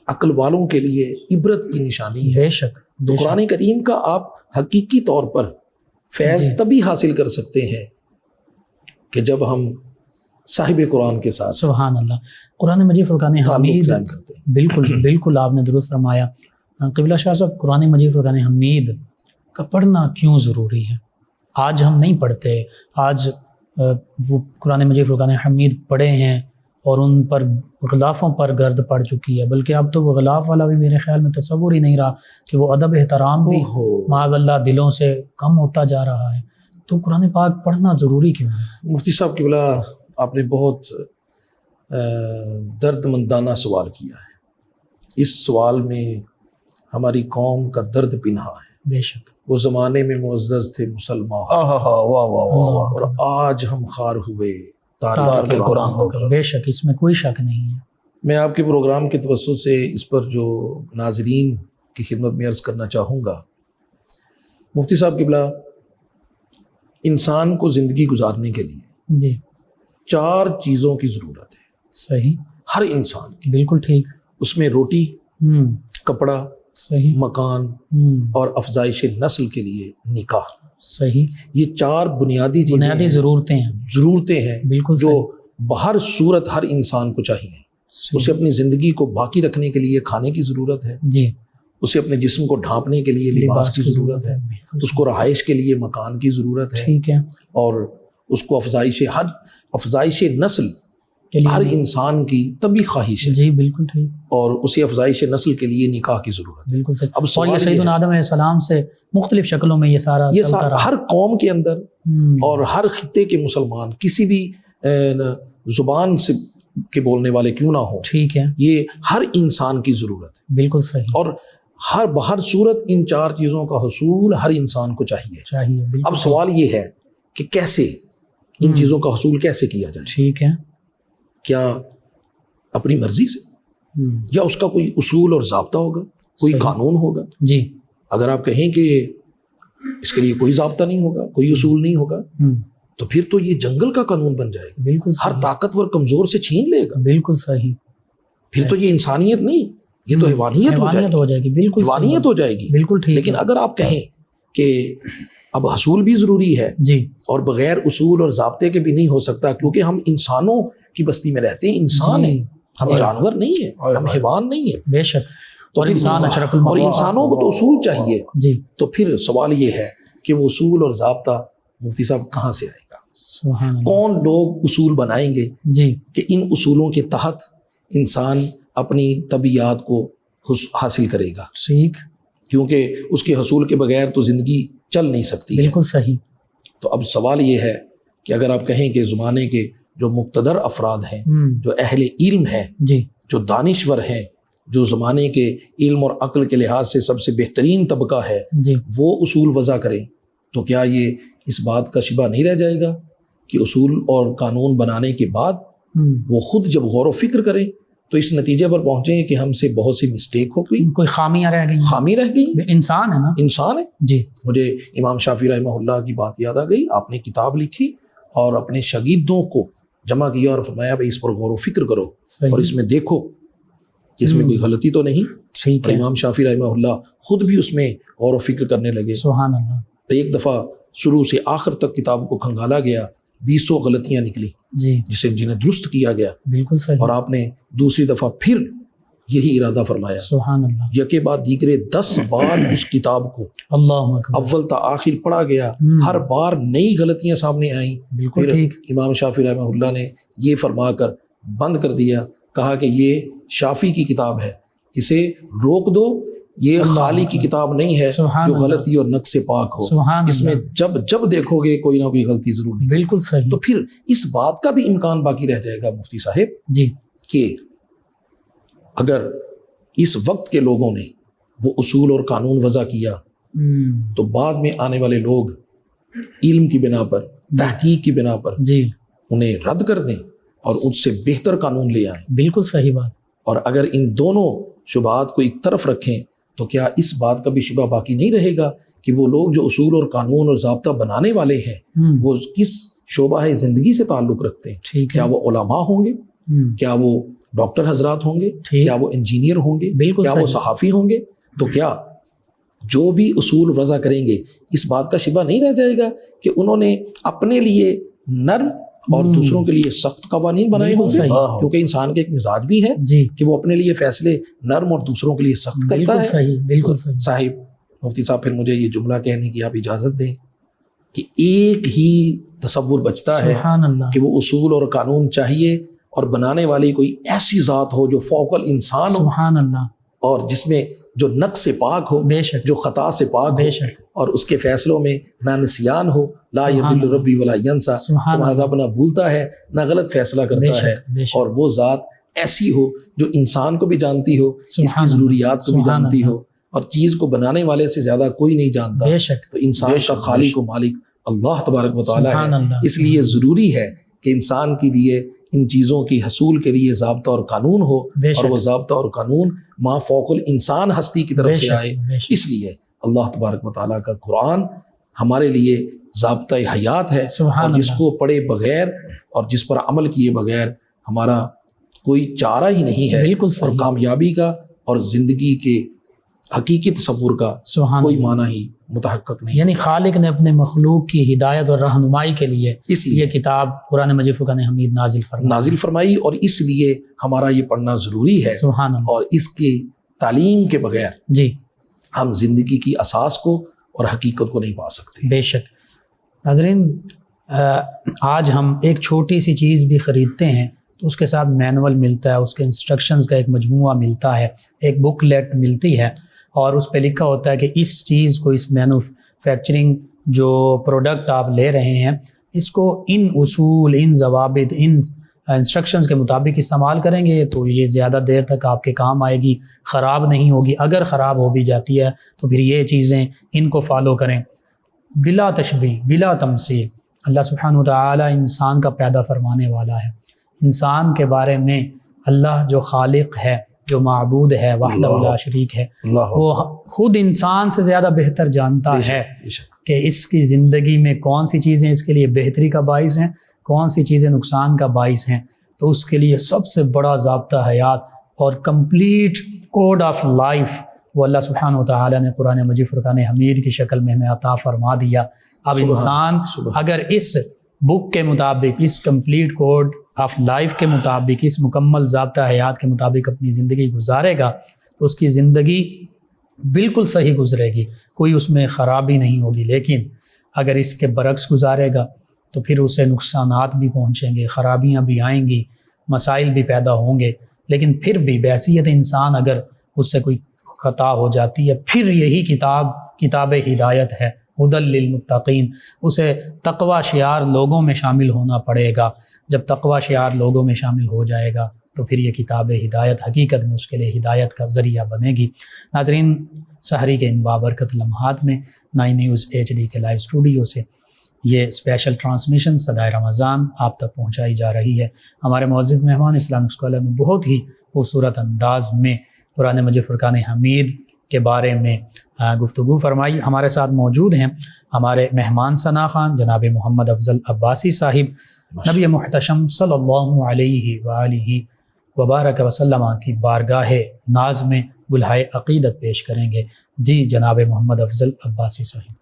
C: عقل والوں کے لیے عبرت کی نشانی ہے.
B: بے شک.
C: تو
B: بے شک.
C: قرآن کریم کا آپ حقیقی طور پر فیض
B: جی.
C: تبھی حاصل کر سکتے ہیں کہ جب ہم صاحب قرآن کے ساتھ
B: سبحان اللہ. قرآن مجید فرقان
C: تعلق
B: حمید.
C: قائم کرتے ہیں.
B: بالکل بالکل آپ نے درست فرمایا. قبلہ شاہ صاحب, قرآن مجید فرقان حمید کا پڑھنا کیوں ضروری ہے؟ آج ہم نہیں پڑھتے. آج وہ قرآن مجید فرقان حمید پڑھے ہیں اور ان پر غلافوں پر گرد پڑ چکی ہے, بلکہ اب تو وہ غلاف والا بھی میرے خیال میں تصور ہی نہیں رہا کہ وہ ادب احترام بھی معاذ اللہ دلوں سے کم ہوتا جا رہا ہے. تو قرآن پاک پڑھنا ضروری کیوں ہے؟
C: مفتی صاحب کی بلا آپ نے بہت درد مندانہ سوال کیا ہے. اس سوال میں ہماری قوم کا درد پنہا ہے.
B: بے شک.
C: وہ زمانے میں معزز تھے مسلمان,
D: واہ واہ واہ.
C: اور آج ہم خار ہوئے
B: تارک
C: تارک
B: قرآن
C: قرآن.
B: ہو کر. بے شک, اس میں کوئی شک نہیں ہے.
C: میں آپ کے پروگرام کے توسط سے اس پر جو ناظرین کی خدمت میں عرض کرنا چاہوں گا, مفتی صاحب قبلہ, انسان کو زندگی گزارنے کے لیے
B: جی
C: 4 چیزوں کی ضرورت ہے.
B: صحیح.
C: ہر انسان کی.
B: بالکل ٹھیک.
C: اس میں روٹی, کپڑا,
B: صحیح.
C: مکان اور افزائش نسل کے لیے نکاح.
B: صحیح.
C: یہ 4 بنیادی چیزیں
B: بنیادی
C: ہیں,
B: ضرورتیں ہیں.
C: ضرورتیں ہیں
B: بالکل
C: جو
B: صحیح.
C: بہر صورت ہر انسان کو چاہیے.
B: صحیح.
C: اسے اپنی زندگی کو باقی رکھنے کے لیے کھانے کی ضرورت ہے,
B: جی
C: اسے اپنے جسم کو ڈھانپنے کے لیے لباس کی ضرورت ہے, اس کو رہائش کے لیے مکان کی ضرورت ہے,
B: ٹھیک ہے,
C: اور اس کو افزائش نسل
B: کے لیے
C: ہر انسان کی طبی خواہش ہے,
B: جی بالکل ٹھیک,
C: اور اسے افزائش نسل کے لیے نکاح کی ضرورت ہے.
B: بالکل صحیح.
C: اب
B: اور
C: سوال
B: یہ
C: یہ
B: سیدنا
C: ہے,
B: آدم علیہ السلام سے مختلف شکلوں میں یہ سارا چلتا رہا.
C: ہر قوم کے اندر اور ہر خطے کے مسلمان کسی بھی زبان سے کے بولنے والے کیوں نہ ہوں,
B: ٹھیک ہے,
C: یہ ہر انسان کی ضرورت ہے.
B: بالکل صحیح.
C: اور بہر صورت ان 4 چیزوں کا حصول ہر انسان کو چاہیے.
B: بالکل
C: اب سوال یہ ہے کہ کیسے ان چیزوں کا حصول کیسے کیا جائے؟
B: ٹھیک ہے.
C: کیا اپنی مرضی سے, یا اس کا کوئی اصول اور ضابطہ ہوگا, کوئی
B: صحیح.
C: قانون ہوگا؟
B: جی.
C: اگر آپ کہیں کہ اس کے لیے کوئی ضابطہ نہیں ہوگا, کوئی اصول نہیں ہوگا, تو پھر تو یہ جنگل کا قانون بن جائے گا.
B: بالکل
C: ہر
B: صحیح.
C: طاقتور کمزور سے چھین لے گا.
B: بالکل صحیح.
C: پھر تو یہ انسانیت نہیں, یہ تو حیوانیت ہو جائے گی.
B: بالکل
C: حیوانیت ہو جائے گی.
B: بالکل ٹھیک.
C: لیکن اگر آپ کہیں کہ اب حصول بھی ضروری ہے
B: جی,
C: اور بغیر اصول اور ضابطے کے بھی نہیں ہو سکتا, کیونکہ ہم انسانوں کی بستی میں رہتے ہیں, انسان ہیں, ہم جانور نہیں ہیں, ہم حیوان نہیں ہیں.
B: بے شک. اور انسان اشرف
C: اور
B: المخلوق.
C: انسانوں کو تو اصول چاہیے.
B: جی.
C: تو پھر سوال یہ ہے کہ وہ اصول اور ضابطہ مفتی صاحب کہاں سے آئے گا؟
B: سبحان اللہ.
C: کون لوگ اصول بنائیں گے
B: جی,
C: کہ ان اصولوں کے تحت انسان اپنی طبیعت کو حاصل کرے گا؟
B: ٹھیک.
C: کیونکہ اس کے حصول کے بغیر تو زندگی چل نہیں سکتی ہے.
B: بالکل صحیح.
C: تو اب سوال یہ ہے کہ اگر آپ کہیں کہ زمانے کے جو مقتدر افراد ہیں, جو اہل علم ہیں,
B: جی,
C: جو دانشور ہیں، جو زمانے کے علم اور عقل کے لحاظ سے سب سے بہترین طبقہ ہے،
B: جی
C: وہ اصول وضع کریں، تو کیا یہ اس بات کا شبہ نہیں رہ جائے گا کہ اصول اور قانون بنانے کے بعد وہ خود جب غور و فکر کریں تو اس نتیجے پر پہنچیں کہ ہم سے بہت سی مسٹیک ہو گئی،
B: کوئی خامیاں رہ گئی،
C: خامی رہ گئی،
B: انسان ہے نا،
C: انسان ہے۔
B: جی
C: مجھے امام شافعی رحمہ اللہ کی بات یاد آ گئی، آپ نے کتاب لکھی اور اپنے شاگردوں کو جمع کیا اور فرمایا بھائی اس پر غور و فکر کرو
B: صحیح،
C: اور اس میں دیکھو کہ اس میں کوئی غلطی تو نہیں۔
B: ٹھیک
C: اور
B: ہے،
C: امام شافعی رحمہ اللہ خود بھی اس میں غور و فکر کرنے لگے۔
B: سبحان اللہ،
C: ایک دفعہ شروع سے آخر تک کتاب کو کھنگالا گیا، 20 غلطیاں نکلی
B: جی
C: جنہیں درست کیا گیا،
B: بالکل صحیح،
C: اور آپ نے دوسری دفعہ پھر یہی ارادہ فرمایا،
B: سبحان اللہ،
C: یکے بعد دیگرے 10 بار اس کتاب کو
B: اللہ اکبر،
C: اول تا آخر پڑھا گیا، ہر بار نئی غلطیاں سامنے آئیں۔
B: بالکل
C: پھر
B: ٹھیک،
C: امام شافعی رحمہ اللہ نے یہ فرما کر بند کر دیا، کہا کہ یہ شافعی کی کتاب ہے، اسے روک دو، یہ
B: اللہ
C: خالی کی کتاب نہیں ہے
B: سبحان
C: جو
B: اللہ،
C: غلطی اور نقص سے پاک ہو،
B: سبحان
C: اس میں
B: اللہ،
C: جب دیکھو گے کوئی نہ کوئی غلطی ضرور نہیں۔
B: بالکل صحیح،
C: تو پھر اس بات کا بھی امکان باقی رہ جائے گا مفتی صاحب
B: جی
C: کہ اگر اس وقت کے لوگوں نے وہ اصول اور قانون وضع کیا تو بعد میں آنے والے لوگ علم کی بنا پر، تحقیق کی بنا پر
B: جی
C: انہیں رد کر دیں اور ان سے بہتر قانون لے آئیں،
B: بالکل صحیح بات،
C: اور اگر ان دونوں شبہات کو ایک طرف رکھیں تو کیا اس بات کا بھی شبہ باقی نہیں رہے گا کہ وہ لوگ جو اصول اور قانون اور ضابطہ بنانے والے ہیں وہ کس شعبہ زندگی سے تعلق رکھتے ہیں؟
B: ٹھیک ہے،
C: کیا وہ علماء ہوں گے؟ کیا وہ ڈاکٹر حضرات ہوں گے؟
B: ٹھیک،
C: کیا وہ انجینئر ہوں گے؟
B: بالکل
C: کیا وہ
B: صحیح،
C: صحافی ہوں گے؟ تو کیا جو بھی اصول وضع کریں گے اس بات کا شبہ نہیں رہ جائے گا کہ انہوں نے اپنے لیے نرم اور دوسروں کے لیے سخت قوانین بنائے
B: بالکل
C: ہوں گے؟
B: صحیح،
C: کیونکہ انسان کا ایک مزاج بھی ہے
B: جی
C: کہ وہ اپنے لیے فیصلے نرم اور دوسروں کے لیے سخت کرتا
B: بالکل
C: ہے۔
B: صحیح، بالکل
C: تو
B: صحیح،
C: صاحب مفتی صاحب پھر مجھے یہ جملہ کہنے کی آپ اجازت دیں کہ ایک ہی تصور بچتا ہے
B: سبحان اللہ،
C: کہ وہ اصول اور قانون چاہیے اور بنانے والی کوئی ایسی ذات ہو جو فوق الانسان ہو
B: سبحان اللہ،
C: اور جس میں جو نقص سے پاک ہو،
B: بے شک،
C: جو خطا سے پاک ہو،
B: بے شک،
C: اور اس کے فیصلوں میں نہ نسیان ہو، لا
B: سبحان
C: یضل ربی ولا ینسا،
B: سبحان
C: تمہارا
B: اللہ،
C: رب نہ بھولتا ہے نہ غلط فیصلہ
B: بے
C: کرتا ہے،
B: شک، بے شک،
C: اور وہ ذات ایسی ہو جو انسان کو بھی جانتی ہو، اس کی
B: سبحان اللہ،
C: ضروریات کو بھی
B: سبحان
C: جانتی
B: اللہ،
C: ہو، اور چیز کو بنانے والے سے زیادہ کوئی نہیں جانتا۔
B: بے شک،
C: تو انسان کا خالق و مالک اللہ تبارک و تعالیٰ
B: سبحان
C: ہے،
B: اللہ،
C: اس لیے ضروری ہے کہ انسان کے لیے ان چیزوں کی حصول کے لیے ضابطہ اور قانون ہو،
B: بے
C: اور
B: شک،
C: وہ ضابطہ اور قانون ما فوق الانسان ہستی کی
B: بے
C: طرف سے
B: شک،
C: آئے۔
B: بے شک،
C: اس لیے اللہ تبارک و تعالیٰ کا قرآن ہمارے لیے ضابطہ حیات ہے،
B: سبحان
C: اور جس
B: اللہ،
C: کو پڑھے بغیر اور جس پر عمل کیے بغیر ہمارا کوئی چارہ ہی نہیں ہے،
B: بالکل
C: اور
B: صحیح،
C: کامیابی کا اور زندگی کے حقیقی تصور کا
B: سبحان
C: کوئی
B: اللہ،
C: معنی ہی متحقق نہیں۔
B: یعنی خالق نے اپنے مخلوق کی ہدایت اور رہنمائی کے لیے
C: اس لیے
B: یہ کتاب قرآن مجید فرقان حمید نازل فرمائی،
C: نازل فرمائی، اور اس لیے ہمارا یہ پڑھنا ضروری ہے،
B: سبحان اللہ،
C: اور اس کی تعلیم کے بغیر
B: جی
C: ہم زندگی کی اساس کو اور حقیقت کو نہیں پا سکتے۔
B: بے شک۔ ناظرین، آج ہم ایک چھوٹی سی چیز بھی خریدتے ہیں تو اس کے ساتھ مینول ملتا ہے، اس کے انسٹرکشنز کا ایک مجموعہ ملتا ہے، ایک بک لیٹ ملتی ہے، اور اس پہ لکھا ہوتا ہے کہ اس چیز کو، اس مینوفیکچرنگ جو پروڈکٹ آپ لے رہے ہیں، اس کو ان اصول، ان ضوابط، ان انسٹرکشنز کے مطابق استعمال کریں گے تو یہ زیادہ دیر تک آپ کے کام آئے گی، خراب نہیں ہوگی۔ اگر خراب ہو بھی جاتی ہے تو پھر یہ چیزیں ان کو فالو کریں، بلا تشبیہ، بلا تمثیل۔ اللہ سبحانہ وتعالی انسان کا پیدا فرمانے والا ہے، انسان کے بارے میں اللہ جو خالق ہے، جو معبود ہے، وحدہ لا شریک ہے،
D: اللہ
B: وہ خود انسان سے زیادہ بہتر جانتا
C: بے شک،
B: ہے
C: بے شک۔
B: کہ اس کی زندگی میں کون سی چیزیں اس کے لیے بہتری کا باعث ہیں، کون سی چیزیں نقصان کا باعث ہیں۔ تو اس کے لیے سب سے بڑا ضابطہ حیات اور کمپلیٹ کوڈ آف لائف وہ اللہ سبحانہ وتعالی نے قرآن مجید فرقان حمید کی شکل میں ہمیں عطا فرما دیا۔ اب
C: سبحان،
B: انسان
C: سبحان۔
B: اگر اس بک کے مطابق، اس کمپلیٹ کوڈ آف لائف کے مطابق، اس مکمل ضابطہ حیات کے مطابق اپنی زندگی گزارے گا تو اس کی زندگی بالکل صحیح گزرے گی، کوئی اس میں خرابی نہیں ہوگی۔ لیکن اگر اس کے برعکس گزارے گا تو پھر اسے نقصانات بھی پہنچیں گے، خرابیاں بھی آئیں گی، مسائل بھی پیدا ہوں گے۔ لیکن پھر بھی بحیثیت انسان اگر اس سے کوئی خطا ہو جاتی ہے، پھر یہی کتاب ہدایت ہے، ہدی للمتقین، اسے تقوی شعار لوگوں میں شامل ہونا پڑے گا۔ جب تقوی شعار لوگوں میں شامل ہو جائے گا تو پھر یہ کتاب ہدایت حقیقت میں اس کے لیے ہدایت کا ذریعہ بنے گی۔ ناظرین، سحری کے ان بابرکت لمحات میں 9 نیوز HD کے لائیو اسٹوڈیو سے یہ اسپیشل ٹرانسمیشن صدائے رمضان آپ تک پہنچائی جا رہی ہے۔ ہمارے معزز مہمان اسلامک اسکالر نے بہت ہی خوبصورت انداز میں قرآن مجید فرقان حمید کے بارے میں گفتگو فرمائی۔ ہمارے ساتھ موجود ہیں ہمارے مہمان ثنا خان جناب محمد افضل عباسی صاحب، نبی محتشم صلی اللہ علیہ وآلہ وبارک وسلم کی بارگاہ ناز میں گلہائے عقیدت پیش کریں گے۔ جی جناب محمد افضل عباسی صاحب۔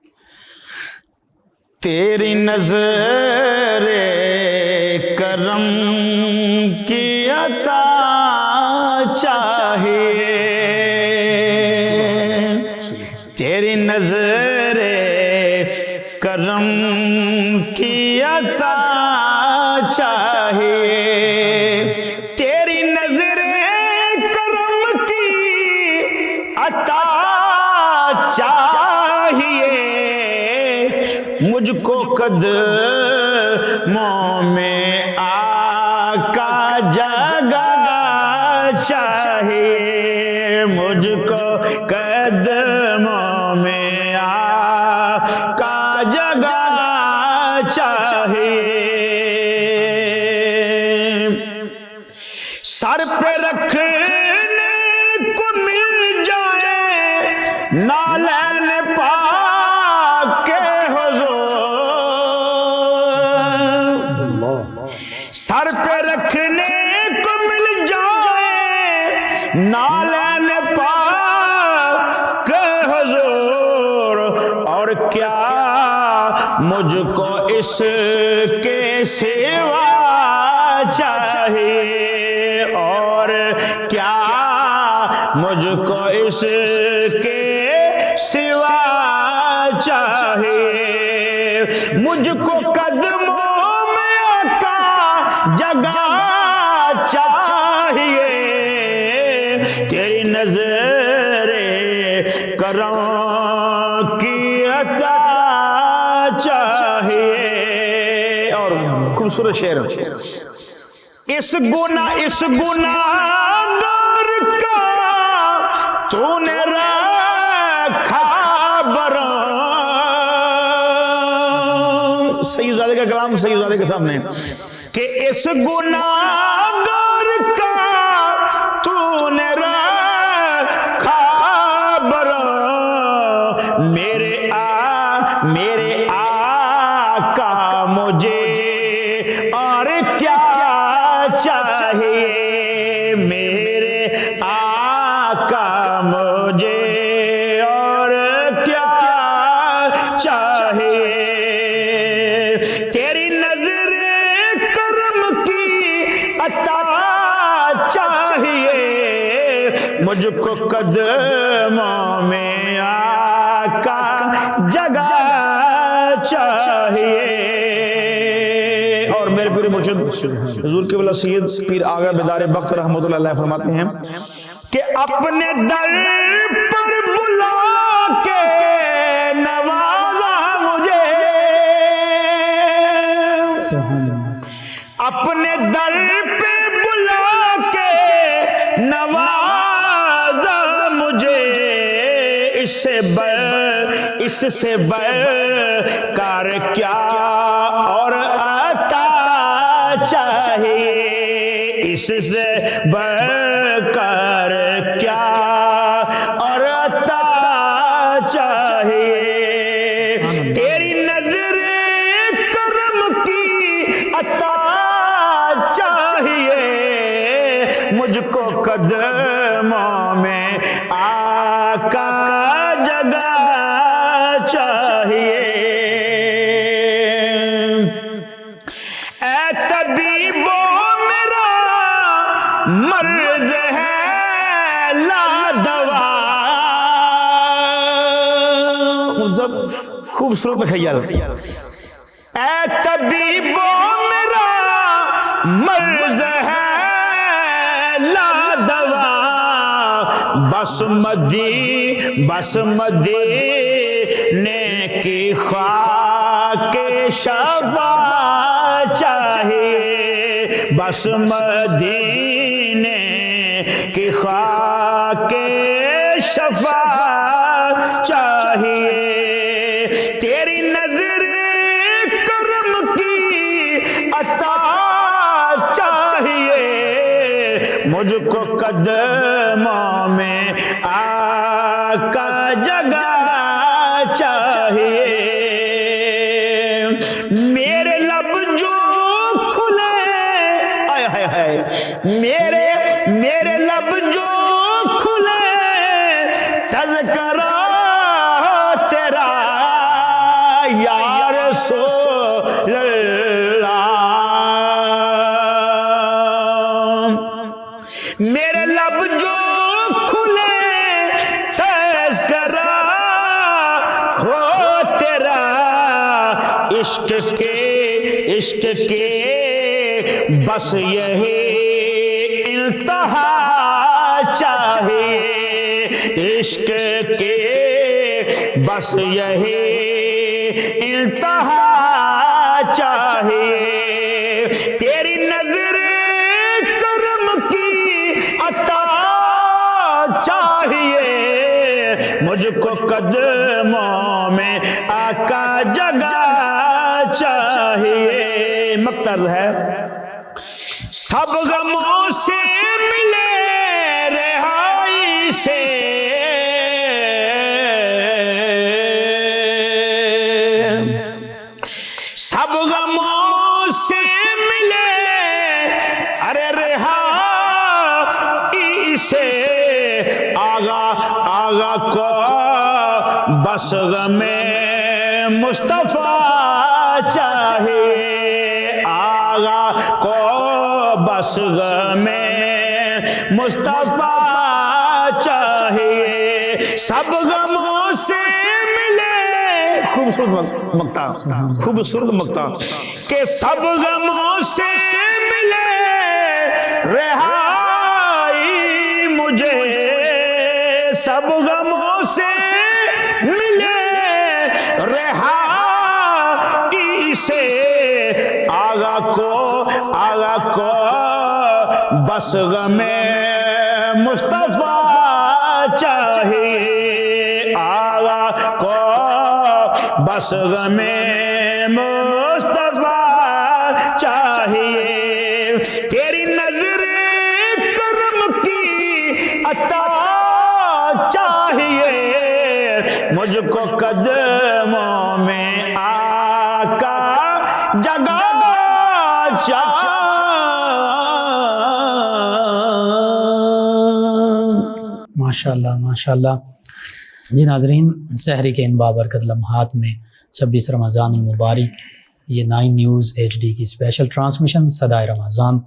D: تیری نظر کرم کی عطا چاہیے، تیری نظر کرم کی عطا چاہیے، تیری نظر کرم کی عطا چاہیے، مجھ کو قدموں میں آقا جگہ چاہیے، مجھ کو قدموں میں آقا جگہ چاہیے، سر پہ رکھنے کو مل جائے نالین پاک کے حضور، سر پہ رکھنے کو مل جائے نالین پاک کے حضور، اور کیا مجھ کو اس کے سوا چاہیے، اور کیا مجھ کو اس کے سوا چاہیے، مجھ کو قدموں میں آقا جگہ چاہیے، تیری نظر کرم کی عطا چاہیے۔ اور خوبصورت شعر، اس گناہگار کا تو نے رکھا برا، سید زادے کا کلام سید زادے کے سامنے، کہ اس گناہگار کا تو نے رکھا برا، میرے آقا مجھے اور کیا چاہیے، میرے آقا مجھے اور کیا چاہیے، تیری نظر کرم کی عطا چاہیے، مجھ کو قدموں میں آقا جگہ چاہیے۔ اور میرے پورے مرشد حضور قبلہ سید پیر آغا بیدار بخت رحمۃ اللہ علیہ فرماتے ہیں کہ اپنے در پر بلا کے نوازا مجھے، اپنے در پہ بلا کے نوازا مجھے، اس سے بڑھ کر کیا اور عطا چاہیے، اس سے بڑھ کر کیا اور عطا چاہیے، تیری نظر کرم کی عطا چاہیے، مجھ کو قدموں میں آقا جگہ چاہیے، اے طبیبو میرا مرض ہے لا دوا، خوبصورت خیال، اے طبیبو میرا مرض ہے لا دوا، بس مدینے کی خاک شفا چاہیے، بس مدینے کی خاک شفاعت چاہیے، تیری نظر کرم کی عطا چاہیے، مجھ کو قدموں میں آقا جگہ چاہیے، میرے لب جو کھلے آئے ہائے ہائے، میرے لب جو کھلے تذکرہ تیرا یا رسول اللہ، میرے لب جو کھلے تذکرہ ہو تیرا، عشق کے بس یہی انتہا چاہیے، عشق کے بس یہی انتہا چاہیے، تیری نظر کرم کی عطا چاہیے، مجھ کو قدموں میں آقا جگہ چاہیے۔ مقترض ہے، سب غموں سے ملے رہائی سے، سب غموں سے ملے ارے رہائی سے، آغا کو بس غم مصطفیٰ چاہیے، آغا کو بس غم مصطفیٰ چاہیے، سب غموں سے ملے، خوبصورت مقطع، خوبصورت مقطع کہ سب غموں سے ملے رہائی مجھے، سب غموں سے ملے رہائی سے، آغا کو بس غم مصطفیٰ چاہیے، آغا کو بس غم مصطفیٰ چاہیے، تیری نظر کرم کی عطا چاہیے، مجھ کو قدموں میں آقا جگہ چاہیے۔
B: ماشاءاللہ ماشاءاللہ۔ جی ناظرین، سحری کے ان بابرکت لمحات میں 26 رمضان المبارک یہ 9 نیوز HD کی اسپیشل ٹرانسمیشن صدائے رمضان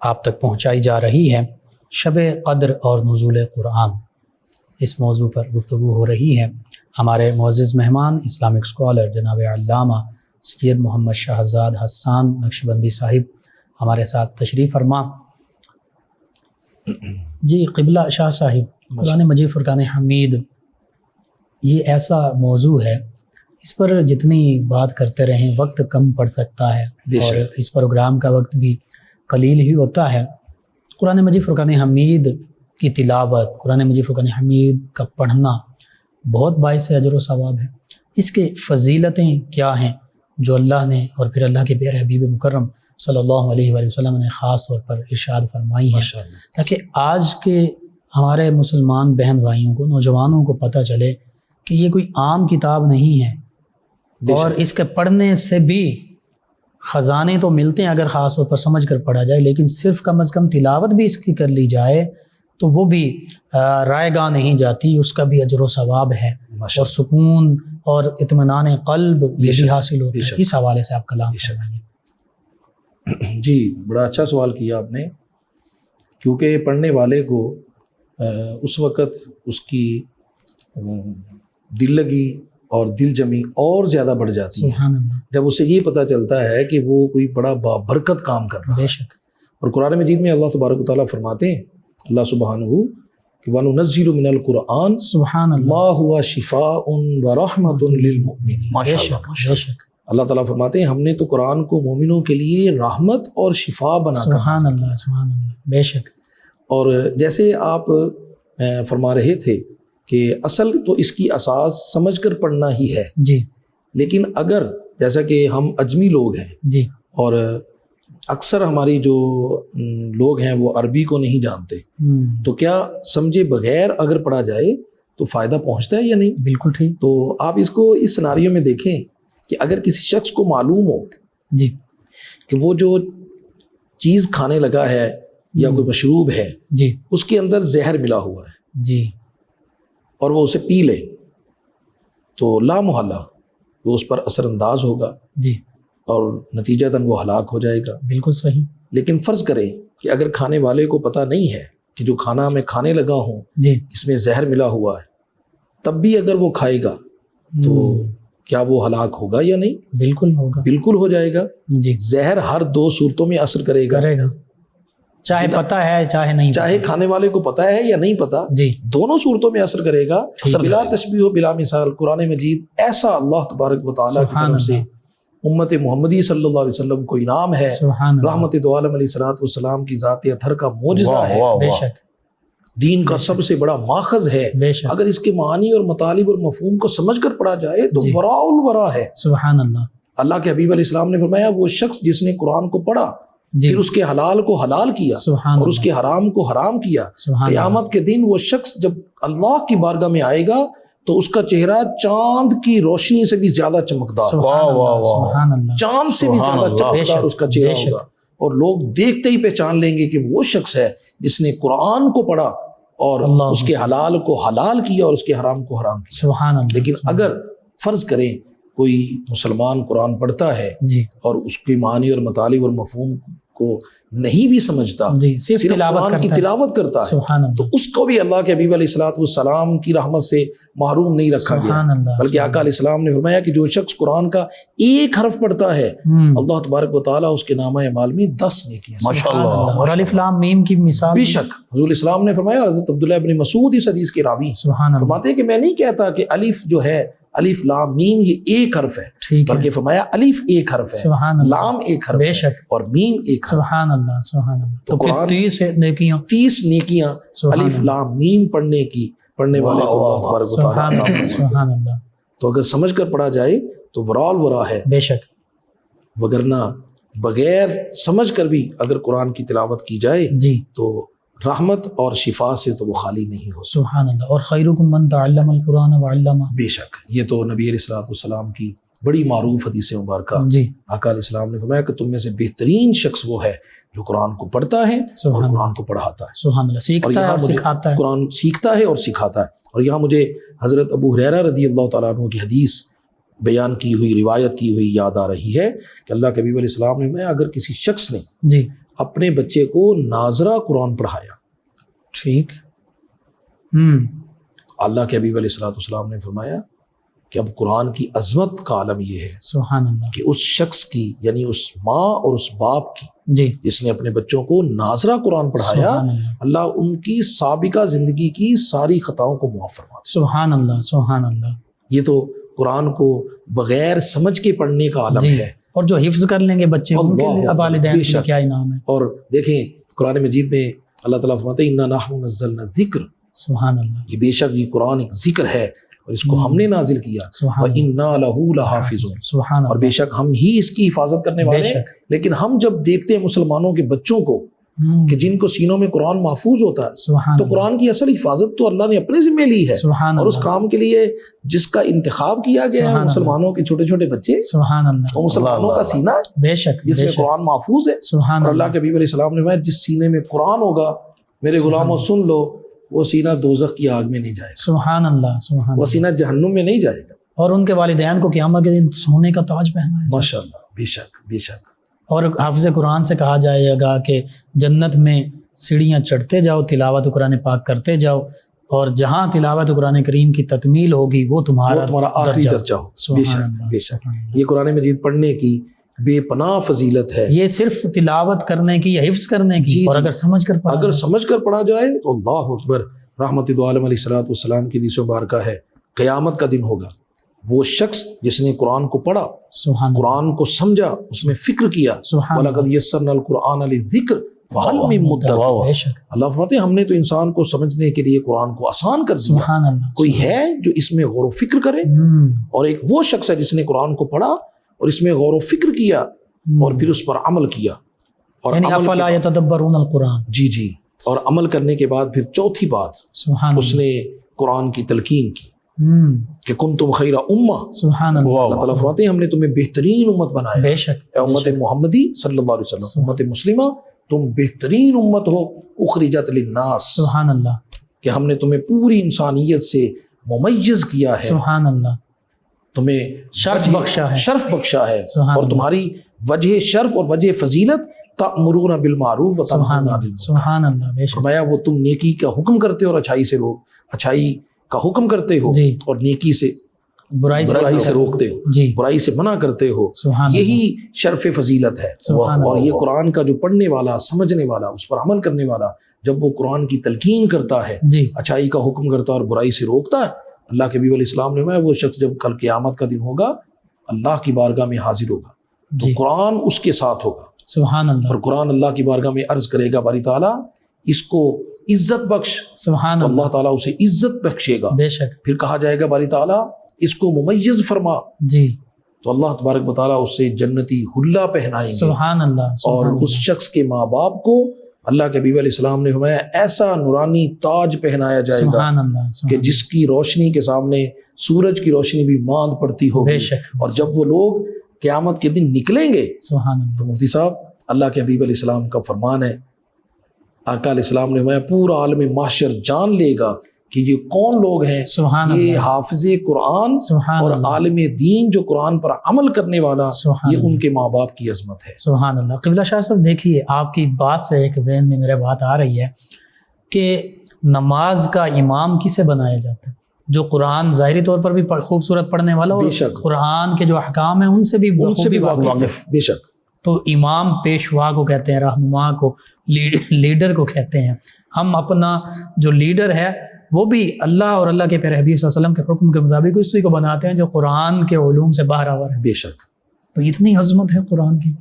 B: آپ تک پہنچائی جا رہی ہے۔ شب قدر اور نزول قرآن اس موضوع پر گفتگو ہو رہی ہے۔ ہمارے معزز مہمان اسلامک اسکالر جناب علامہ سید محمد شہزاد حسان نقشبندی صاحب ہمارے ساتھ تشریف فرما۔ جی قبلہ شاہ صاحب، قرآن مجید فرقان حمید یہ ایسا موضوع ہے، اس پر جتنی بات کرتے رہیں وقت کم پڑ سکتا ہے، اور اس پروگرام کا وقت بھی قلیل ہی ہوتا ہے۔ قرآن مجید فرقان حمید کی تلاوت، قرآن مجید فرقان حمید کا پڑھنا بہت باعث اجر و ثواب ہے۔ اس کے فضیلتیں کیا ہیں جو اللہ نے اور پھر اللہ کے پیارے حبیب مکرم صلی اللہ علیہ وآلہ وسلم نے خاص طور پر ارشاد فرمائی ہیں، تاکہ آج کے ہمارے مسلمان بہن بھائیوں کو، نوجوانوں کو پتہ چلے کہ یہ کوئی عام کتاب نہیں ہے، اور اس کے پڑھنے سے بھی خزانے تو ملتے ہیں اگر خاص طور پر سمجھ کر پڑھا جائے، لیکن صرف کم از کم تلاوت بھی اس کی کر لی جائے تو وہ بھی رائے گاہ نہیں جاتی، اس کا بھی اجر و ثواب ہے، اور سکون اور اطمینان قلب یہ بھی حاصل ہوتا ہے۔ اس حوالے سے آپ کلام فرمائیے۔
C: جی بڑا اچھا سوال کیا آپ نے، کیونکہ پڑھنے والے کو اس وقت اس کی دل لگی اور دل جمی اور زیادہ بڑھ جاتی ہے جب اسے یہ پتہ چلتا ہے کہ وہ کوئی بڑا بابرکت کام کر رہا ہے۔
B: بے شک۔
C: اور قرآن مجید میں اللہ تبارک و تعالیٰ فرماتے ہیں، اللہ سبحانہ کہ وَنُنَزِّلُ مِنَ الْقُرْآنِ
B: سبحان اللہ،
C: مَا هُوَ شِفَاءٌ وَرَحْمَةٌ لِلْمُؤْمِنِينَ۔
B: بے شک بے شک۔
C: اللہ تعالیٰ فرماتے ہیں ہم نے تو قرآن کو مومنوں کے لیے رحمت اور شفا بنا کر
B: سبحان اللہ سبحان اللہ بے شک.
C: اور جیسے آپ فرما رہے تھے کہ اصل تو اس کی اساس سمجھ کر پڑھنا ہی ہے،
B: جی
C: لیکن اگر جیسا کہ ہم اجمی لوگ ہیں
B: جی
C: اور اکثر ہماری جو لوگ ہیں وہ عربی کو نہیں جانتے، تو کیا سمجھے بغیر اگر پڑھا جائے تو فائدہ پہنچتا ہے یا نہیں؟
B: بالکل ٹھیک.
C: تو آپ اس کو اس سناریو میں دیکھیں کہ اگر کسی شخص کو معلوم ہو
B: جی
C: کہ وہ جو چیز کھانے لگا ہے یا کوئی مشروب ہے
B: جی
C: اس کے اندر زہر ملا ہوا ہے
B: جی
C: اور وہ اسے پی لے تو لا محالہ وہ اس پر اثر انداز ہوگا
B: جی
C: اور نتیجتاً وہ ہلاک ہو جائے گا.
B: بالکل صحیح.
C: لیکن فرض کریں کہ اگر کھانے والے کو پتہ نہیں ہے کہ جو کھانا میں کھانے لگا ہوں
B: جی
C: اس میں زہر ملا ہوا ہے، تب بھی اگر وہ کھائے گا تو کیا وہ ہلاک ہوگا یا نہیں؟
B: بالکل ہوگا.
C: بالکل ہو جائے گا.
B: جی
C: زہر ہر دو صورتوں میں اثر کرے گا،
B: چاہے پتہ ہے چاہے نہیں پتہ.
C: چاہے کھانے والے کو پتہ ہے یا نہیں پتہ،
B: جی
C: دونوں صورتوں میں اثر کرے گا. بلا تشبیہ و بلا مثال قرآن مجید ایسا اللہ تبارک و تعالیٰ کی طرف سے امت محمدی صلی اللہ علیہ وسلم کو انعام ہے،
B: سبحان اللہ.
C: رحمت دو عالم علیہ الصلوۃ والسلام کی ذات اطہر کا معجزہ ہے،
B: بے شک
C: دین کا سب سے بڑا ماخذ ہے.
B: بے شک.
C: اگر اس کے معنی اور مطالب اور مفہوم کو سمجھ کر پڑھا جائے تو
B: جی.
C: وراء الورا ہے.
B: سبحان اللہ.
C: اللہ کے حبیب علیہ السلام نے فرمایا وہ شخص جس نے قرآن کو پڑھا
B: جی
C: پھر اس کے حلال کو حلال کیا
B: سبحان
C: اور اس کے حرام کو حرام کیا،
B: سبحان
C: قیامت کے دن وہ شخص جب اللہ کی بارگاہ میں آئے گا تو اس کا چہرہ چاند کی روشنی سے بھی زیادہ چمکدار ہوگا،
B: سبحان اللہ.
C: چاند سے بھی زیادہ چمکدار اس کا چہرہ ہوگا، اور لوگ دیکھتے ہی پہچان لیں گے کہ وہ شخص ہے جس نے قرآن کو پڑھا اور اس کے حلال کو حلال کیا اور اس کے حرام کو حرام کیا.
B: سبحان اللہ.
C: لیکن اگر فرض کریں کوئی مسلمان قرآن پڑھتا ہے
B: جی
C: اور اس کے معنی اور مطالب اور مفہوم کو نہیں بھی سمجھتا،
B: جی صرف
C: قرآن کی تلاوت کرتا ہے،
B: سبحان اللہ.
C: تو اس کو بھی اللہ کے حبیب علیہ الصلوۃ والسلام کی رحمت سے محروم نہیں رکھا گیا،
B: سبحان اللہ.
C: بلکہ آقا علیہ السلام نے فرمایا کہ جو شخص قرآن کا ایک حرف پڑھتا ہے اللہ تبارک و تعالیٰ اس کے نامہ اعمال میں 10 نیکیاں.
B: ماشاءاللہ. اور الف لام میم کی مثال
C: بے شک حضور اسلام نے فرمایا، حضرت عبداللہ ابن مسعود اس حدیث کے راوی
B: سبحان اللہ.
C: فرماتے ہیں کہ میں نہیں کہتا کہ الف جو ہے الف لام میم یہ ایک حرف ہے،
B: ٹھیک ہے.
C: بلکہ فرمایا الف ایک حرف ہے،
B: سبحان اللہ.
C: لام ایک حرف
B: بے
C: ہے
B: شک.
C: اور میم ایک حرف.
B: سبحان اللہ سبحان اللہ.
C: تو
B: تو پھر
C: قرآن
B: 30 نیکیاں
C: 30 نیکیاں
B: سبحان
C: الف
B: اللہ.
C: لام میم پڑھنے والے کو اللہ تبارک و تعالیٰ
B: سبحان
C: عطا
B: اللہ
C: فرماتے ہیں.
B: سبحان اللہ.
C: تو اگر سمجھ کر پڑھا جائے تو ورال ورا ہے،
B: بے شک.
C: وگرنہ بغیر سمجھ کر بھی اگر قرآن کی تلاوت کی جائے
B: جی
C: تو رحمت اور شفا سے تو وہ خالی نہیں ہو سکتا.
B: سبحان اللہ. اور خیرکم من تعلم القرآن وعلمہ.
C: بے شک یہ تو نبی علیہ الصلوۃ والسلام کی بڑی معروف حدیث مبارکہ.
B: جی
C: آقا علیہ السلام نے فرمایا کہ تم میں سے بہترین شخص وہ ہے جو قرآن کو پڑھتا ہے اور قرآن کو پڑھاتا ہے.
B: سبحان اللہ. سیکھتا ہے اور
C: مجھے
B: سکھاتا ہے.
C: قرآن سیکھتا ہے اور سکھاتا ہے. اور یہاں مجھے حضرت ابو ہریرہ رضی اللہ تعالیٰ عنہ کی حدیث بیان کی ہوئی روایت کی ہوئی یاد آ رہی ہے کہ اللہ کے حبیب علیہ السلام نے فرمایا اگر کسی شخص نے
B: جی
C: اپنے بچے کو ناظرہ قرآن پڑھایا،
B: ٹھیک.
C: اللہ کے حبیب علیہ الصلوۃ والسلام نے فرمایا کہ اب قرآن کی عظمت کا عالم یہ ہے
B: سبحان اللہ.
C: کہ اس شخص کی یعنی اس ماں اور اس باپ کی
B: جی
C: جس نے اپنے بچوں کو ناظرہ قرآن پڑھایا،
B: سبحان اللہ.
C: اللہ ان کی سابقہ زندگی کی ساری خطاؤں کو معاف فرما دے.
B: سبحان اللہ سبحان اللہ.
C: یہ تو قرآن کو بغیر سمجھ کے پڑھنے کا عالم
B: جی.
C: ہے.
B: اور جو حفظ کر لیں گے بچے ان کے
C: اللہ
B: لیے والدین
C: بے
B: کے لیے
C: شک.
B: کیا انعام ہے.
C: اور دیکھیں قرآن مجید میں اللہ تعالیٰ فرماتے ہیں اِنَّا نَحْنُ نَزَّلْنَا الذِّكْرَ،
B: سبحان اللہ.
C: یہ بے شک یہ قرآن ایک ذکر ہے اور اس کو ہم نے نازل کیا.
B: سبحان اللہ.
C: وَإِنَّا لَهُ لَحَافِظُونَ،
B: سبحان
C: اور
B: اللہ.
C: بے شک ہم ہی اس کی حفاظت کرنے
B: بے
C: والے ہیں.
B: شک.
C: لیکن ہم جب دیکھتے ہیں مسلمانوں کے بچوں کو کہ جن کو سینوں میں قرآن محفوظ ہوتا ہے،
B: سبحان
C: تو
B: اللہ.
C: قرآن کی اصل حفاظت تو اللہ نے اپنے ذمہ لی ہے،
B: سبحان
C: اور اس
B: اللہ.
C: کام کے لیے جس کا انتخاب کیا گیا ہے
B: سبحان
C: مسلمانوں کے چھوٹے چھوٹے بچے،
B: سبحان اللہ.
C: وہ مسلمانوں کا سینہ ہے
B: بے شک
C: جس
B: بے
C: میں
B: شک.
C: قرآن محفوظ ہے.
B: سبحان
C: اور
B: اللہ.
C: اللہ کے حبیب علیہ السلام نے فرمایا جس سینے میں قرآن ہوگا میرے غلاموں سن لو، وہ سینہ دوزخ کی آگ میں نہیں جائے گا،
B: سبحان اللہ. سبحان
C: وہ
B: اللہ.
C: سینہ جہنم میں نہیں جائے گا.
B: اور ان کے والدین کو قیامت کے دن سونے کا تاج پہنا ہے.
C: ماشاء اللہ. بے شک بے شک.
B: اور حافظ قرآن سے کہا جائے گا کہ جنت میں سیڑھیاں چڑھتے جاؤ، تلاوت قرآن پاک کرتے جاؤ، اور جہاں تلاوت قرآن کریم کی تکمیل ہوگی وہ تمہارا
C: آخری درجہ ہو. بے
B: سبحان
C: شک
B: اللہ.
C: بے شک.
B: سبحان اللہ.
C: یہ قرآن مجید پڑھنے کی بے پناہ فضیلت ہے.
B: یہ صرف تلاوت کرنے کی یا حفظ کرنے کی،
C: جی،
B: اور
C: جی.
B: اگر سمجھ کر پڑھا
C: اگر
B: جائے.
C: سمجھ کر پڑھا جائے تو اللہ اکبر. رحمت دو عالم علیہ الصلوۃ والسلام کی حدیث مبارکہ ہے قیامت کا دن ہوگا، وہ شخص جس نے قرآن کو پڑھا،
B: سبحان اللہ،
C: قرآن کو سمجھا، اس میں فکر کیا،
B: سبحان اللہ،
C: وَلَقَدْ يَسَّرْنَا الْقُرْآنَ لِلذِّكْرِ فَهَلْ مِن مُدَّكِرٍ۔
B: بے شک،
C: اللہ فرماتے ہیں ہم نے تو انسان کو سمجھنے کے لیے قرآن کو آسان کر دیا،
B: سبحان اللہ،
C: کوئی ہے جو اس میں غور و فکر کرے؟ اور ایک وہ شخص ہے جس نے قرآن کو پڑھا اور اس میں غور و فکر کیا اور پھر اس پر عمل کیا، اور
B: یعنی
C: عمل کے
B: افلا
C: بعد-
B: یتدبرون القرآن،
C: جی اور عمل کرنے کے بعد پھر چوتھی بات
B: سبحان
C: اس نے قرآن کی تلقین کی
B: اللہ،
C: کہ کنتم خیر امہ،
B: سبحان اللہ،
C: اللہ تعالیٰ فرماتے ہیں ہم نے تمہیں بہترین امت بنایا،
B: بے شک،
C: اے امت محمدی صلی اللہ علیہ وسلم، امت مسلمہ تم بہترین امت ہو، اخرجت للناس،
B: سبحان اللہ،
C: کہ ہم نے تمہیں پوری انسانیت سے ممیز کیا ہے،
B: سبحان اللہ،
C: تمہیں
B: شرف
C: وجہ-
B: بخشا ہے،
C: شرف بخشا ہے،
B: سبحان
C: اور
B: اللہ،
C: تمہاری وجہ شرف اور وجہ فضیلت تأمرون بالمعروف و
B: سبحان
C: تنہون عن
B: اللہ،
C: المنکر،
B: سبحان اللہ، بے شک،
C: فرمایا وہ تم نیکی کا حکم کرتے ہو اور اچھائی کا حکم کرتے ہو،
B: جی،
C: اور نیکی سے
B: برائی
C: سے روکتے ہو،
B: جی،
C: برائی سے منع کرتے ہو،
B: سبحان اللہ،
C: یہی شرف فضیلت ہے۔
B: سبحان
C: اور
B: اللہ،
C: یہ قرآن کا جو پڑھنے والا، سمجھنے والا، اس پر عمل کرنے والا، جب وہ قرآن کی تلقین کرتا ہے،
B: جی،
C: اچھائی کا حکم کرتا ہے اور برائی سے روکتا ہے، اللہ کے حبیب علیہ السلام نے فرمایا وہ شخص جب کل قیامت کا دن ہوگا اللہ کی بارگاہ میں حاضر ہوگا تو
B: جی،
C: قرآن اس کے ساتھ ہوگا،
B: سبحان اللہ،
C: اور قرآن اللہ کی بارگاہ میں عرض کرے گا باری تعالیٰ اس کو عزت بخش،
B: سبحان
C: تو اللہ
B: اللہ،
C: تعالیٰ اسے عزت بخشے گا،
B: بے شک،
C: پھر کہا جائے گا باری تعالیٰ اس کو ممیز فرما،
B: جی،
C: تو اللہ تبارک و تعالیٰ اس سے جنتی حلہ پہنائیں گے،
B: سبحان اللہ،
C: اور
B: سبحان
C: اس شخص کے ماں باپ کو اللہ کے حبیب علیہ السلام نے فرمایا ایسا نورانی تاج پہنایا جائے گا
B: سبحان اللہ،
C: کہ
B: سبحان
C: جس کی روشنی کے سامنے سورج کی روشنی بھی ماند پڑتی
B: اللہ، بے
C: ہوگی،
B: شک،
C: اور جب وہ لوگ قیامت کے دن نکلیں گے
B: سبحان اللہ،
C: تو مفتی صاحب اللہ کے حبیب علیہ السلام کا فرمان ہے، آقا علیہ السلام نے فرمایا پورا عالم محشر جان لے گا کہ یہ کون لوگ ہیں،
B: سبحان
C: یہ
B: اللہ،
C: حافظ قرآن
B: سبحان
C: اور
B: اللہ،
C: عالم دین جو قرآن پر عمل کرنے والا،
B: سبحان
C: یہ
B: اللہ،
C: ان کے ماں باپ کی عظمت ہے۔
B: سبحان اللہ۔ قبلہ شاہ صاحب دیکھیے آپ کی بات سے ایک ذہن میں میرے بات آ رہی ہے کہ نماز کا امام کسے بنایا جاتا ہے؟ جو قرآن ظاہری طور پر بھی خوبصورت پڑھنے والا ہو،
C: بے شک،
B: قرآن کے جو احکام ہیں ان سے بھی
C: ان سے بھی
B: بخوبی
C: واقف، بے شک،
B: تو امام پیشوا کو کہتے ہیں، رہنما کو، لیڈر کو کہتے ہیں۔ ہم اپنا جو لیڈر ہے وہ بھی اللہ اور اللہ کے پیارے حبیب صلی اللہ علیہ وسلم کے حکم کے مطابق اسی کو بناتے ہیں جو قرآن کے علوم سے باہر آور ہے۔
C: بے شک،
B: تو اتنی عظمت ہے قرآن کی،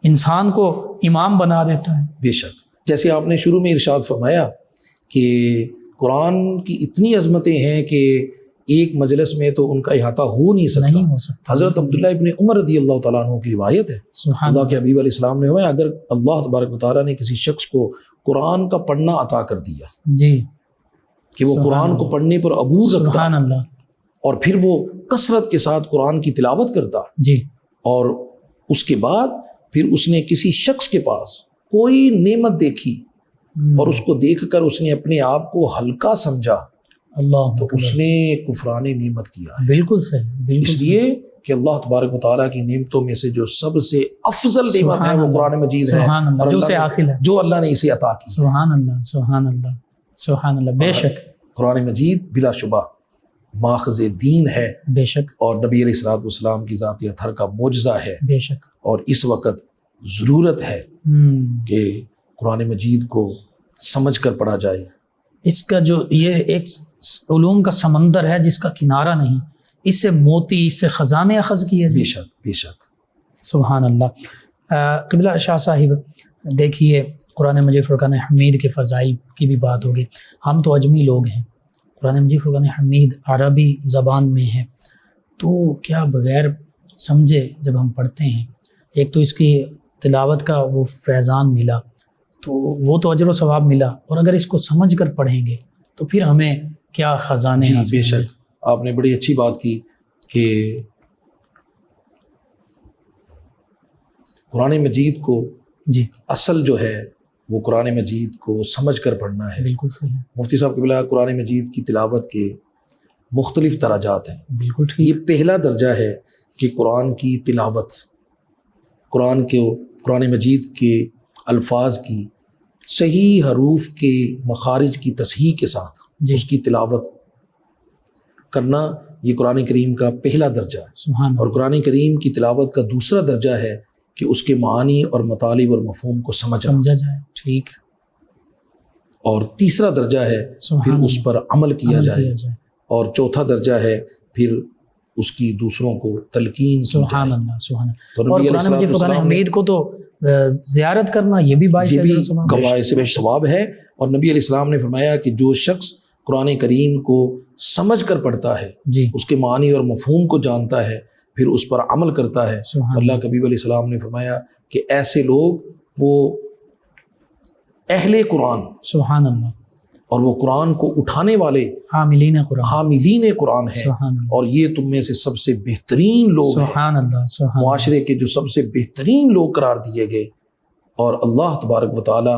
B: انسان کو امام بنا دیتا ہے۔
C: بے شک، جیسے آپ نے شروع میں ارشاد فرمایا کہ قرآن کی اتنی عظمتیں ہیں کہ ایک مجلس میں تو ان کا احاطہ ہو نہیں سکتا۔
B: نہیں ہو سکتا۔
C: حضرت عبداللہ ابن عمر رضی اللہ تعالیٰ عنہ کی روایت ہے،
B: سبحان
C: اللہ کے حبیب علیہ السلام نے فرمایا اگر اللہ تبارک و تعالیٰ نے کسی شخص کو قرآن کا پڑھنا عطا کر دیا
B: جی،
C: کہ وہ
B: سبحان
C: قرآن
B: اللہ،
C: کو پڑھنے پر عبور رکھتا
B: سبحان اللہ،
C: اور پھر وہ کثرت کے ساتھ قرآن کی تلاوت کرتا،
B: جی،
C: اور اس کے بعد پھر اس نے کسی شخص کے پاس کوئی نعمت دیکھی اور اس کو دیکھ کر اس نے اپنے آپ کو ہلکا سمجھا
B: اللہ
C: تو اس
B: اکبر،
C: نے کفران نعمت کیا ہے۔
B: بالکل صحیح، بالکل
C: اس لیے کہ اللہ تبارک و تعالیٰ کی نعمتوں میں سے جو سب سے افضل نعمت ہے وہ قرآن مجید ہے،
B: سبحان اللہ،
C: اور
B: جو
C: اللہ
B: سے
C: نے-
B: حاصل ہے،
C: جو اللہ نے اسے عطا کی۔
B: سبحان اللہ، سبحان اللہ، سبحان اللہ، بے شک،
C: قرآن مجید بلا شبہ ماخذ دین ہے،
B: بے شک،
C: اور نبی علیہ الصلوۃ والسلام کی ذات اطہر کا معجزہ ہے،
B: بے شک،
C: اور اس وقت ضرورت ہے کہ قرآن مجید کو سمجھ کر پڑھا جائے۔
B: اس کا جو یہ ایک علوم کا سمندر ہے جس کا کنارہ نہیں، اس سے موتی، اس سے خزانے اخذ کیے
C: بے
B: جائیں۔
C: شک، بے شک،
B: سبحان اللہ۔ قبلہ شاہ صاحب دیکھیے قرآن مجید فرقان حمید کے فضائل کی بھی بات ہوگی۔ ہم تو اجمی لوگ ہیں، قرآن مجید فرقان حمید عربی زبان میں ہے، تو کیا بغیر سمجھے جب ہم پڑھتے ہیں، ایک تو اس کی تلاوت کا وہ فیضان ملا تو وہ تو اجر و ثواب ملا، اور اگر اس کو سمجھ کر پڑھیں گے تو پھر ہمیں کیا خزانے
C: جی
B: حاصل
C: بے
B: ہوں گے۔
C: شک، آپ نے بڑی اچھی بات کی کہ قرآن مجید کو
B: جی،
C: اصل جو ہے وہ قرآن مجید کو سمجھ کر پڑھنا ہے۔
B: بالکل صحیح،
C: مفتی صاحب قبلہ قرآن مجید کی تلاوت کے مختلف درجات ہیں۔
B: بالکل ٹھیک،
C: یہ پہلا درجہ ہے کہ قرآن کی تلاوت، قرآن مجید کے الفاظ کی صحیح حروف کے مخارج کی تصحیح کے ساتھ
B: جی،
C: اس کی تلاوت کرنا، یہ قرآن کریم کا پہلا درجہ ہے۔
B: سبحان
C: اور
B: اللہ،
C: قرآن کریم کی تلاوت کا دوسرا درجہ ہے کہ اس کے معانی اور مطالب اور مفہوم کو سمجھنا،
B: سمجھا جائے، ٹھیک،
C: اور تیسرا درجہ ہے
B: سبحان
C: پھر اس
B: اللہ،
C: پر عمل کیا
B: عمل
C: جائے، اور چوتھا درجہ ہے پھر اس کی دوسروں کو تلقین کی
B: سبحان
C: جائے۔
B: اللہ سبحان اللہ۔
C: تو
B: اور
C: نبی علیہ
B: قرآن مجید
C: الصلوۃ
B: فرقان
C: والسلام نے
B: حمید کو تو زیارت کرنا یہ بھی باعث
C: یہ بھی
B: اجر و ثواب ہے۔
C: باعث ثواب ہے، اور نبی علیہ السلام نے فرمایا کہ جو شخص قرآن کریم کو سمجھ کر پڑھتا ہے،
B: جی
C: اس کے معنی اور مفہوم کو جانتا ہے، پھر اس پر عمل کرتا ہے،
B: سبحان
C: اللہ کے حبیب علیہ السلام نے فرمایا کہ ایسے لوگ وہ اہل قرآن
B: سبحان اللہ،
C: اور وہ قرآن کو اٹھانے والے
B: حاملین قرآن،
C: حاملین قرآن ہیں،
B: سبحان اللہ
C: اور یہ تم میں سے سب سے بہترین لوگ ہیں،
B: سبحان اللہ سبحان اللہ،
C: معاشرے کے جو سب سے بہترین لوگ قرار دیے گئے، اور اللہ تبارک و تعالی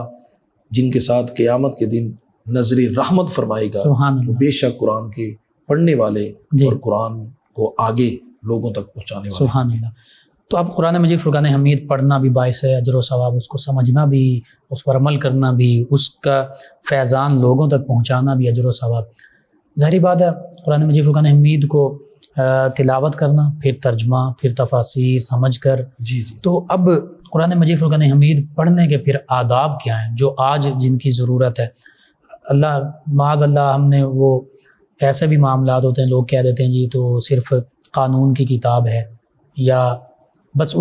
C: جن کے ساتھ قیامت کے دن نظر رحمت فرمائے گا،
B: سبحان
C: وہ
B: اللہ
C: بے شک قرآن کے پڑھنے والے
B: جی
C: اور قرآن کو آگے لوگوں تک پہنچانے والے۔
B: سبحان اللہ۔ تو اب قرآن مجید فرقان حمید پڑھنا بھی باعث ہے اجر و ثواب، اس کو سمجھنا بھی، اس پر عمل کرنا بھی، اس کا فیضان لوگوں تک پہنچانا بھی اجر و ثواب۔ ظاہری بات ہے قرآن مجید فرقان حمید کو تلاوت کرنا، پھر ترجمہ، پھر تفاسیر سمجھ کر،
C: جی جی
B: تو اب قرآن مجید فرقان حمید پڑھنے کے پھر آداب کیا ہیں جو آج جن کی ضرورت ہے؟ اللہ معاذ اللہ ہم نے وہ ایسے بھی معاملات ہوتے ہیں، لوگ کہہ دیتے ہیں جی تو صرف قانون کی کتاب ہے، یا بس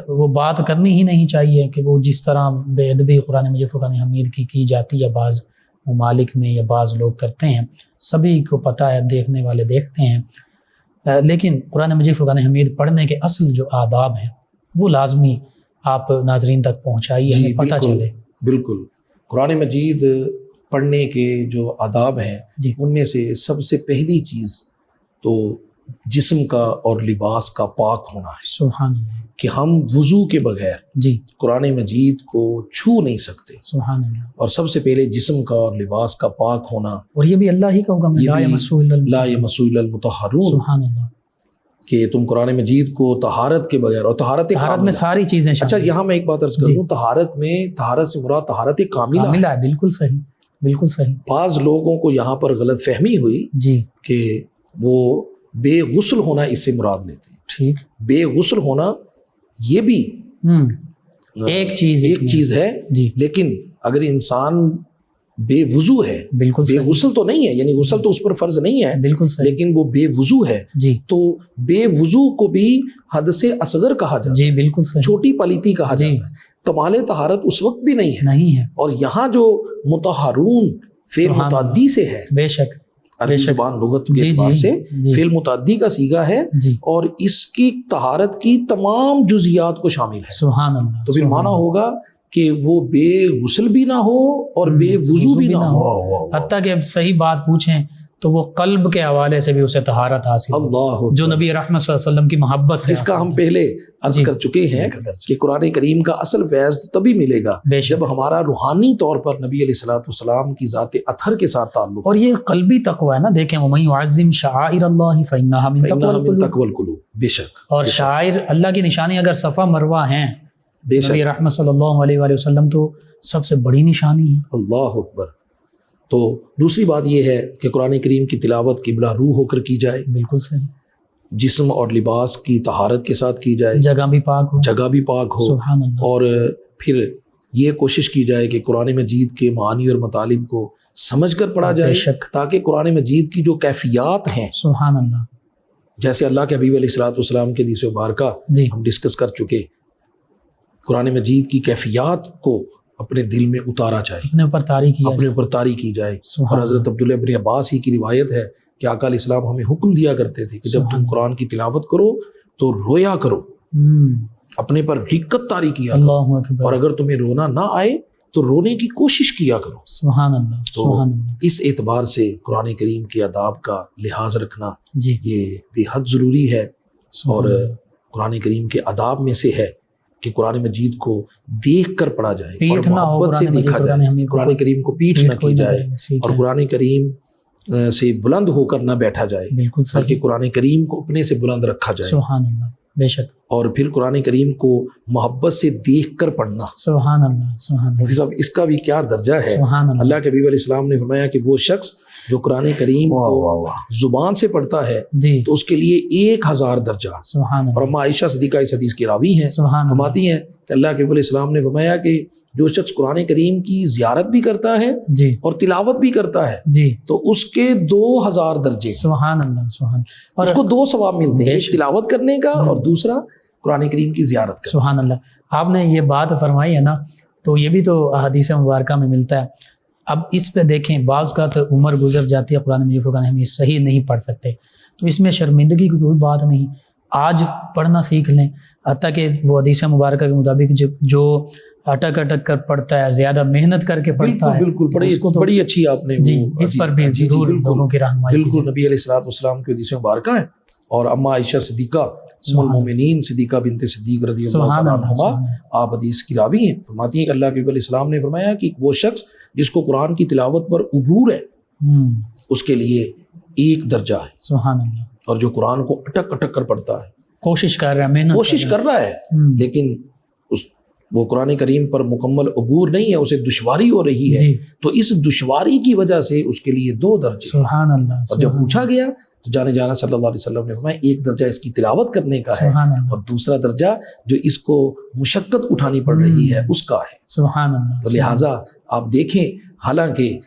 B: وہ بات کرنی ہی نہیں چاہیے کہ وہ جس طرح بے ادبی قرآن مجید فرقان حمید کی جاتی ہے بعض ممالک میں یا بعض لوگ کرتے ہیں، سبھی کو پتہ ہے، دیکھنے والے دیکھتے ہیں، لیکن قرآن مجید فرقان حمید پڑھنے کے اصل جو آداب ہیں وہ لازمی آپ ناظرین تک پہنچائیے،
C: جی،
B: ہمیں پتہ
C: بالکل،
B: چلے۔
C: بالکل۔ قرآن مجید پڑھنے کے جو آداب ہیں
B: جی
C: ان میں سے سب سے پہلی چیز تو جسم کا اور لباس کا پاک ہونا ہے،
B: سبحان اللہ،
C: کہ ہم وضو کے بغیر
B: جی
C: قرآن مجید کو چھو نہیں سکتے،
B: سبحان اللہ،
C: اور سب سے پہلے جسم کا اور لباس کا پاک ہونا،
B: اور یہ بھی اللہ ہی کا حکم ہے،
C: یہ
B: لا
C: بھی
B: یمسہ الا
C: لا یمسہ الا المطہرون،
B: سبحان اللہ۔
C: کہ تم قرآن مجید کو طہارت کے بغیر، اور طہارت
B: طہارت میں
C: کاملہ،
B: ساری چیزیں
C: اچھا
B: شامل ہیں۔
C: یہاں میں ایک بات عرض کر
B: جی۔
C: دوں، طہارت سے مراد طہارت کاملہ ہے۔
B: کاملہ ہے، بالکل صحیح، بالکل صحیح،
C: بعض لوگوں کو یہاں پر غلط فہمی ہوئی
B: جی
C: کہ وہ بے غسل ہونا اس سے مراد لیتے ہیں۔
B: ٹھیک،
C: بے غسل ہونا یہ بھی
B: ایک چیز اس
C: ایک
B: میں،
C: چیز ہے،
B: جی
C: لیکن اگر انسان بے وضو ہے،
B: بالکل
C: بے
B: صحیح،
C: غسل تو نہیں ہے، یعنی غسل تو اس پر فرض نہیں ہے،
B: بالکل صحیح،
C: لیکن وہ بے وضو ہے،
B: جی
C: تو بے وضو کو بھی حد سے اصغر کہا جاتا
B: جی
C: ہے،
B: بالکل صحیح،
C: چھوٹی پلیتی کہا
B: جی
C: جاتا ہے۔ کمال طہارت اس وقت بھی نہیں ہے،
B: نہیں ہے،
C: اور یہاں جو مطہرون فعل
B: سبحان
C: متعدی سے ہے،
B: بے شک،
C: عربی
B: بے شک،
C: زبان لغت کے
B: جی
C: اعتبار
B: جی
C: سے
B: جی
C: فعل متعدی کا صیغہ ہے،
B: جی
C: اور اس کی طہارت کی تمام جزیات کو شامل ہے،
B: سبحان اللہ،
C: تو پھر
B: سبحان
C: مانا
B: اللہ۔
C: ہوگا کہ وہ بے غسل بھی نہ ہو اور بے وضو بھی نہ ہو۔
B: حتیٰ کہ صحیح بات پوچھیں تو وہ قلب کے حوالے سے بھی اسے طہارت حاصل ہو،
C: اللہ
B: جو نبی رحمت صلی اللہ علیہ وسلم کی محبت سے
C: جس کا ہم پہلے عرض
B: جی،
C: کر چکے ہیں کہ قرآن کریم کا اصل فیض تبھی ملے گا
B: بے شک،
C: جب ہمارا روحانی طور پر نبی علیہ الصلوۃ والسلام کی ذات اطہر کے ساتھ تعلق
B: اور یہ قلبی تقوی ہے نا، دیکھیں وَمَن يُعَظِّمْ شَعَائِرَ اللَّهِ فَإِنَّهَا مِن تَقْوَى
C: فإنها من
B: الْقُلُوبِ،
C: تقوى القلوب، بے شک،
B: اور
C: بے شک،
B: شاعر اللہ کی نشانی اگر صفا مروہ ہیں،
C: بے
B: نبی
C: شک،
B: رحمت صلی اللہ علیہ وآلہ وسلم تو سب سے بڑی نشانی ہے۔
C: اللہ اکبر۔ تو دوسری بات یہ ہے کہ قرآن کریم کی تلاوت قبلہ روح ہو کر کی جائے،
B: بالکل صحیح،
C: جسم اور لباس کی طہارت کے ساتھ کی جائے،
B: جگہ بھی پاک ہو،
C: جگہ بھی پاک ہو،
B: سبحان اللہ،
C: اور پھر یہ کوشش کی جائے کہ قرآن مجید کے معانی اور مطالب کو سمجھ کر پڑھا
B: بے
C: جائے،
B: شک،
C: تاکہ قرآن مجید کی جو کیفیات ہیں،
B: سبحان اللہ،
C: جیسے اللہ کے حبیب علیہ الصلوۃ والسلام کے حدیث مبارکہ
B: جی
C: ہم ڈسکس کر چکے، قرآن مجید کی کیفیات کو اپنے دل میں اتارا جائے،
B: اپنے اوپر طاری کیا
C: اپنے اوپر طاری کی جائے۔
B: سبحان
C: اور حضرت عبداللہ ابن عباس ہی کی روایت ہے کہ آقا علیہ السلام ہمیں حکم دیا کرتے تھے کہ جب
B: سبحان
C: تم قرآن کی تلاوت کرو تو رویا کرو، اپنے پر رقت طاری کیا کرو،
B: اللہ اکبر،
C: اور اگر تمہیں رونا نہ آئے تو رونے کی کوشش کیا کرو۔
B: سبحان اللہ،
C: تو
B: سبحان اللہ،
C: اس اعتبار سے قرآن کریم کے آداب کا لحاظ رکھنا
B: جی
C: یہ بے حد ضروری ہے،
B: سبحان
C: اور
B: اللہ،
C: قرآن کریم کے آداب میں سے ہے کہ قرآن مجید کو دیکھ کر پڑھا جائے اور
B: پیٹھ نہ ہو
C: محبت سے
B: قرآن مجید،
C: دیکھا
B: قرآن
C: جائے،
B: حمید کو
C: قرآن کریم کو پیٹھ نہ کی
B: کوئی
C: جائے،
B: کرے، ٹھیک
C: اور
B: ہے،
C: قرآن کریم سے بلند ہو کر نہ بیٹھا جائے،
B: بالکل
C: بلکہ
B: صحیح،
C: قرآن کریم کو اپنے سے بلند رکھا جائے،
B: سبحان اللہ، بے شک،
C: اور پھر قرآن کریم کو محبت سے دیکھ کر پڑھنا۔
B: سبحان اللہ، سبحان
C: مفتی
B: اللہ،
C: صاحب اس کا بھی کیا درجہ ہے؟
B: سبحان اللہ،
C: اللہ کے حبیب علیہ السلام نے فرمایا کہ وہ شخص جو قرآن کریم کو زبان سے پڑھتا ہے
B: جی
C: تو اس کے لیے 1000 درجہ۔
B: سبحان
C: اور
B: اللہ،
C: اما عائشہ صدیقہ اس حدیث کی راوی ہیں،
B: سبحان اللہ،
C: فرماتی ہیں کہ اللہ کے حبیب علیہ السلام نے فرمایا کہ جو شخص قرآن کریم کی زیارت بھی کرتا ہے
B: جی
C: اور تلاوت بھی کرتا ہے
B: جی
C: تو اس کے 2000 درجے،
B: سبحان اللہ سبحان، اور
C: اس کو 2 ثواب ملتے ہیں،
B: بے
C: ایک
B: شک۔
C: تلاوت کرنے کا اور دوسرا قرآن کریم کی زیارت کا۔
B: سبحان اللہ، آپ نے یہ بات فرمائی ہے نا، تو یہ بھی تو احادیث مبارکہ میں ملتا ہے۔ اب اس پہ دیکھیں، بعض کا تو عمر گزر جاتی ہے، قرآن مجید فرقان ہم یہ صحیح نہیں پڑھ سکتے، تو اس میں شرمندگی کی کوئی بات نہیں، آج پڑھنا سیکھ لیں، حتیٰ کہ وہ حدیث مبارکہ کے مطابق جو اٹک اٹک کر پڑھتا ہے، زیادہ محنت کر کے پڑھتا ہے،
C: بالکل
B: تو اس کو تو
C: بڑی اچھی آپ نے
B: جی
C: وہ
B: اس پر بھی
C: جی
B: ضرور
C: بالکل
B: لوگوں کی رہنمائی
C: بالکل
B: کیجیے۔
C: نبی علیہ السلام کی حدیث مبارکہ ہے، اور اما عائشہ صدیقہ ام المومنین صدیقہ بنت صدیق رضی اللہ
B: سبحان
C: تعالیٰ
B: اللہ،
C: عنہما
B: سبحان اللہ۔
C: آپ حدیث کی راوی ہیں، فرماتی ہیں کہ اللہ کے نبی علیہ السلام نے فرمایا کہ وہ شخص جس کو قرآن کی تلاوت پر عبور ہے اس کے لیے 1 درجہ ہے،
B: سبحان اللہ،
C: اور جو قرآن کو اٹک اٹک کر پڑھتا ہے،
B: کوشش کر رہا ہے، محنت
C: کوشش کر رہا ہے لیکن وہ قرآن کریم پر مکمل عبور نہیں ہے، اسے دشواری ہو رہی ہے،
B: جی
C: تو اس دشواری کی وجہ سے اس کے لیے 2 درجے۔
B: سبحان اللہ،
C: اور جب پوچھا گیا تو جانے جانا صلی اللہ علیہ وسلم نے فرمایا 1 درجہ اس کی تلاوت کرنے کا ہے،
B: سبحان اللہ،
C: اور دوسرا درجہ جو اس کو مشقت اٹھانی پڑ رہی ہے اس کا ہے۔
B: سبحان اللہ،
C: تو لہٰذا آپ دیکھیں، حالانکہ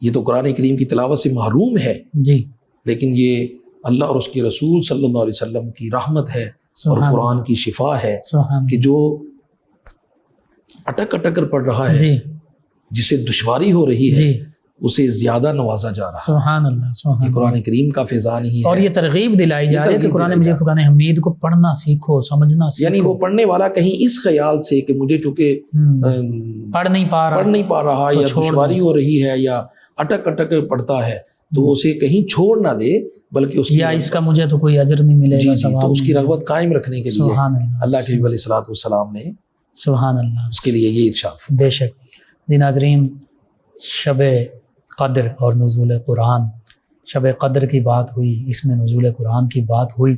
C: یہ تو قرآن کریم کی تلاوت سے محروم ہے،
B: جی
C: لیکن یہ اللہ اور اس کے رسول صلی اللہ علیہ وسلم کی رحمت ہے اور
B: سبحان
C: قرآن کی شفا ہے
B: سبحان
C: کہ جو اٹک اٹک کر پڑھ رہا
B: اللہ،
C: ہے،
B: جی
C: جسے دشواری ہو رہی ہے،
B: جی
C: اسے زیادہ نوازا جا رہا ہے۔
B: سبحان اللہ، سبحان
C: یہ
B: اللہ،
C: قرآن کریم کا فیضان ہی
B: اور
C: ہے،
B: یہ ترغیب دلائی جا رہی ہے کہ
C: ترغیب
B: قرآن
C: دلائی
B: مجید
C: جا
B: فرقان حمید کو پڑھنا سیکھو، سمجھنا سیکھو،
C: یعنی وہ پڑھنے والا کہیں اس خیال سے کہ مجھے چونکہ
B: پڑھ نہیں پا رہا،
C: پڑھ نہیں پا رہا
B: تو
C: یا
B: چھوڑ
C: دشواری
B: دو،
C: ہو رہی ہے یا اٹک اٹک پڑھتا ہے، تو وہ اسے کہیں چھوڑ نہ دے، بلکہ اس کی
B: یا اس کا مجھے تو کوئی اجر نہیں ملے
C: جی
B: گا،
C: جی
B: ثواب
C: تو اس کی
B: نہیں ملے
C: رغبت قائم رکھنے کے
B: گا۔
C: لیے
B: سبحان اللہ،
C: اللہ کے نبی علیہ الصلوۃ والسلام نے
B: سبحان اللہ،
C: اس کے لیے یہ ارشاد فرمایا۔
B: بے شک۔ جی ناظرین، شب قدر اور نزول قرآن، شب قدر کی بات ہوئی، اس میں نزول قرآن کی بات ہوئی،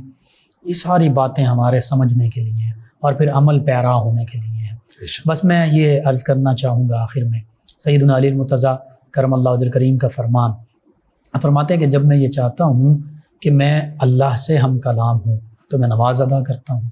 B: یہ ساری باتیں ہمارے سمجھنے کے لیے ہیں اور پھر عمل پیرا ہونے کے لیے ہیں۔
C: بے شک۔
B: بس میں یہ عرض کرنا چاہوں گا آخر میں، سیدنا علی المرتضیٰ کرم اللہ وجہ کریم کا فرماتے ہیں کہ جب میں یہ چاہتا ہوں کہ میں اللہ سے ہم کلام ہوں تو میں نماز ادا کرتا ہوں،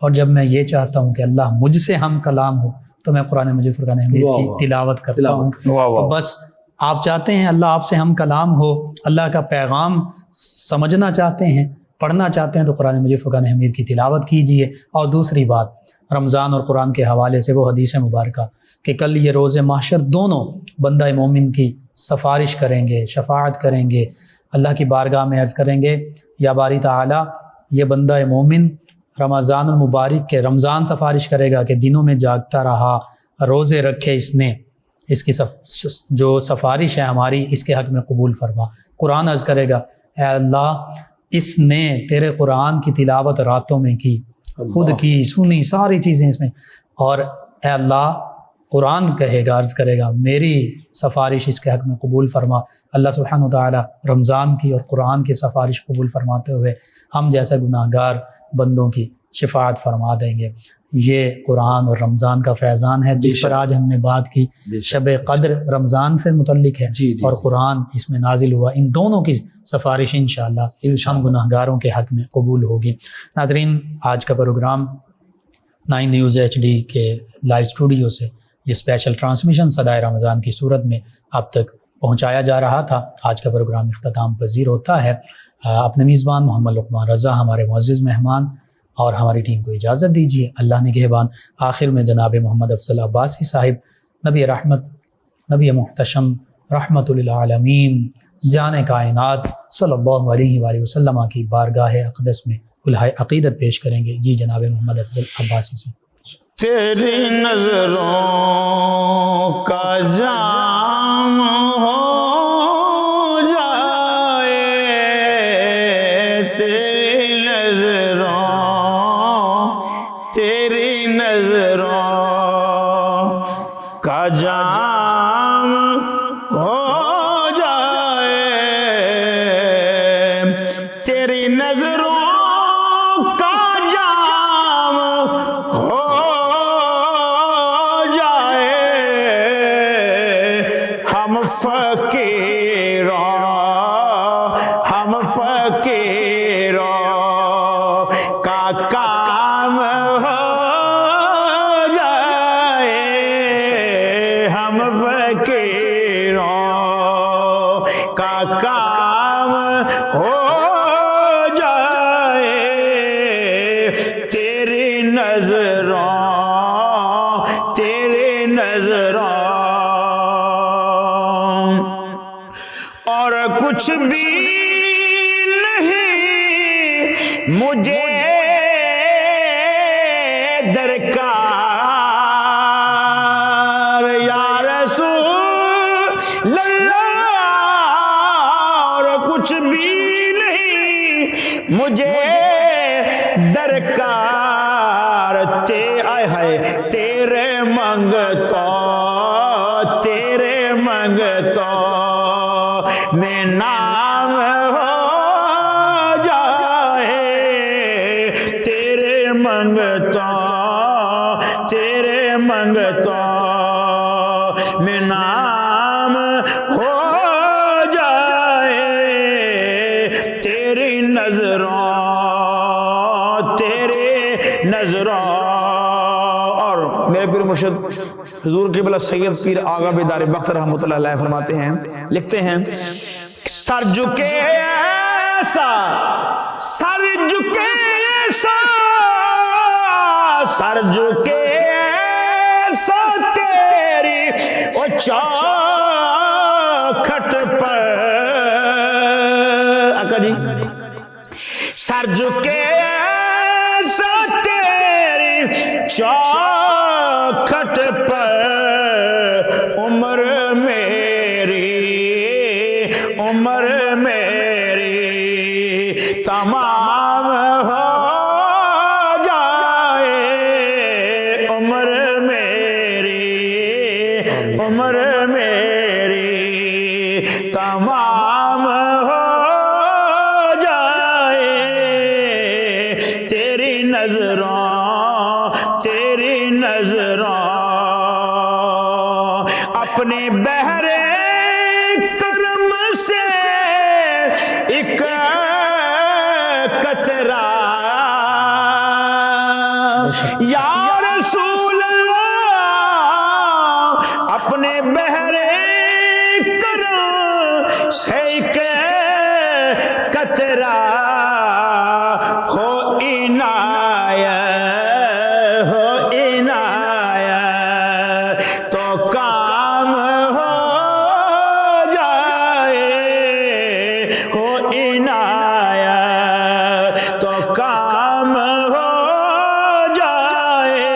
B: اور جب میں یہ چاہتا ہوں کہ اللہ مجھ سے ہم کلام ہو تو میں قرآن مجید فرقان حمید
C: واہ
B: کی
C: واہ،
B: تلاوت کرتا
C: تلاوت
B: ہوں۔
D: واہ
B: تو
D: واہ،
B: بس آپ چاہتے ہیں اللہ آپ سے ہم کلام ہو، اللہ کا پیغام سمجھنا چاہتے ہیں، پڑھنا چاہتے ہیں، تو قرآن مجید فرقان حمید کی تلاوت کیجئے۔ اور دوسری بات، رمضان اور قرآن کے حوالے سے وہ حدیث مبارکہ کہ کل یہ روز محشر دونوں بندہ مومن کی سفارش کریں گے، شفاعت کریں گے، اللہ کی بارگاہ میں عرض کریں گے یا باری تعالیٰ، یہ بندہ مومن رمضان المبارک کے رمضان سفارش کرے گا کہ دنوں میں جاگتا رہا، روزے رکھے اس نے، اس کی جو سفارش ہے ہماری اس کے حق میں قبول فرما۔ قرآن عرض کرے گا، اے اللہ اس نے تیرے قرآن کی تلاوت راتوں میں کی، خود کی، سنی، ساری چیزیں اس میں، اور اے اللہ قرآن کہے گا، عرض کرے گا میری سفارش اس کے حق میں قبول فرما۔ اللہ سبحانہ وتعالی رمضان کی اور قرآن کی سفارش قبول فرماتے ہوئے ہم جیسے گناہ گار بندوں کی شفاعت فرما دیں گے۔ یہ قرآن اور رمضان کا فیضان ہے جس پر آج ہم نے بات کی۔
C: بے شک،
B: شب
C: بے شک۔
B: قدر رمضان سے متعلق ہے
C: جی جی
B: اور قرآن اس میں نازل ہوا، ان دونوں کی سفارش انشاءاللہ ہم گناہ گاروں کے حق میں قبول ہوگی۔ ناظرین، آج کا پروگرام 9 نیوز HD کے لائیو اسٹوڈیو سے یہ اسپیشل ٹرانسمیشن صدائے رمضان کی صورت میں آپ تک پہنچایا جا رہا تھا۔ آج کا پروگرام اختتام پذیر ہوتا ہے۔ اپنے میزبان محمد لقمان رضا، ہمارے معزز مہمان اور ہماری ٹیم کو اجازت دیجیے۔ اللہ نگہبان۔ آخر میں جناب محمد افضل عباسی صاحب، نبی رحمت، نبی محتشم، رحمت للعالمین، جان کائنات صلی اللہ علیہ وآلہ وسلم کی بارگاہ اقدس میں الہی عقیدت پیش کریں گے۔ جی جناب محمد افضل عباسی سے۔
D: تیری نظروں کا جام ہو جائے، تیری نظروں کا جام ہو جائے، تیری نظروں کا جام ہو جائے، ہم فقیروں کا کام ہو جائے۔ ہو جائے تیری نظروں اور کچھ بھی نہیں مجھے درکار یا رسول اللہ، اور کچھ بھی نہیں مجھے درکار، آئے ہائے تیرے منگتو میں نام ہو جائے تیرے منگتو میں نام ہو جائے تیری نظروں اور میرے پیر مرشد حضور قبلہ سید پیر آغا بیدار بخت رحمۃ اللہ علیہ فرماتے ہیں، لکھتے ہیں سر جھکے ایسا تیری او چوکھٹ پر، آقا جی سر جھکے ایسا تیری چوکھٹ پر، عمر میری تمام ہو جائے، عمر میری تمام ہو جائے تیری نظروں اپنے بہرے کرم سے ایک قطرہ یا رسول اللہ، اپنے بہرے کرم سے ایک قطرہ ہو عنایت تو کام ہو جائے، ہو عنایت تو کام ہو جائے،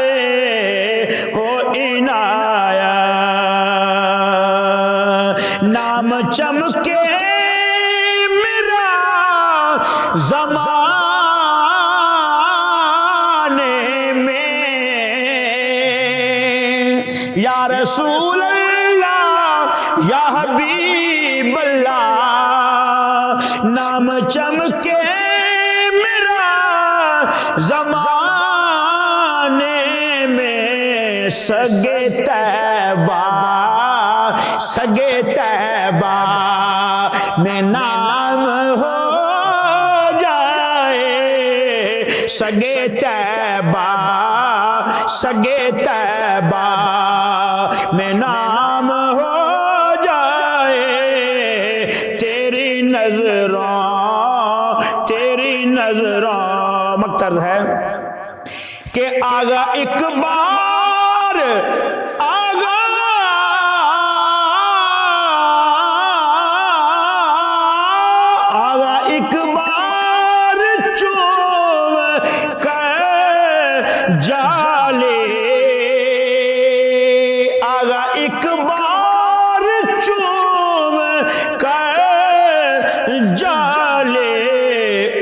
D: ہو عنایت نام چمکے میرا زمانے میں یا رسول اللہ یا حبیب اللہ، نام چمکے میرا زمانے میں، سگے طیبہ میں نام ہو جائے، سگے طیبہ میں نام ہو جائے تیری نظروں مقصد ہے کہ آگا ایک بار چوم کر جالے، آگا ایک بار چوم کر جالے،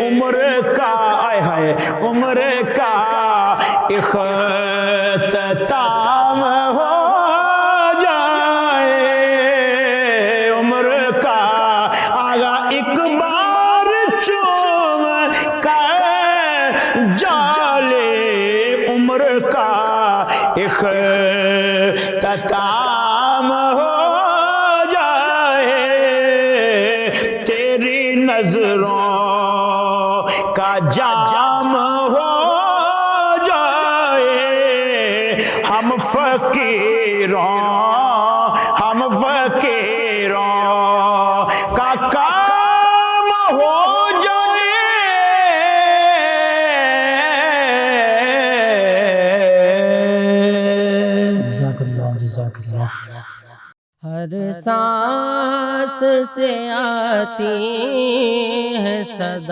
D: عمر کا آئے ہائے عمر کا اختتام ہو جائے، عمر کا آگا ایک بار چوم کر جالے، عمر کا اختتام ہو جائے تیری نظروں کا جام ہو جائے، ہم فقیروں کا کام ہو
A: ہر سانس سے آتی ہے صدائے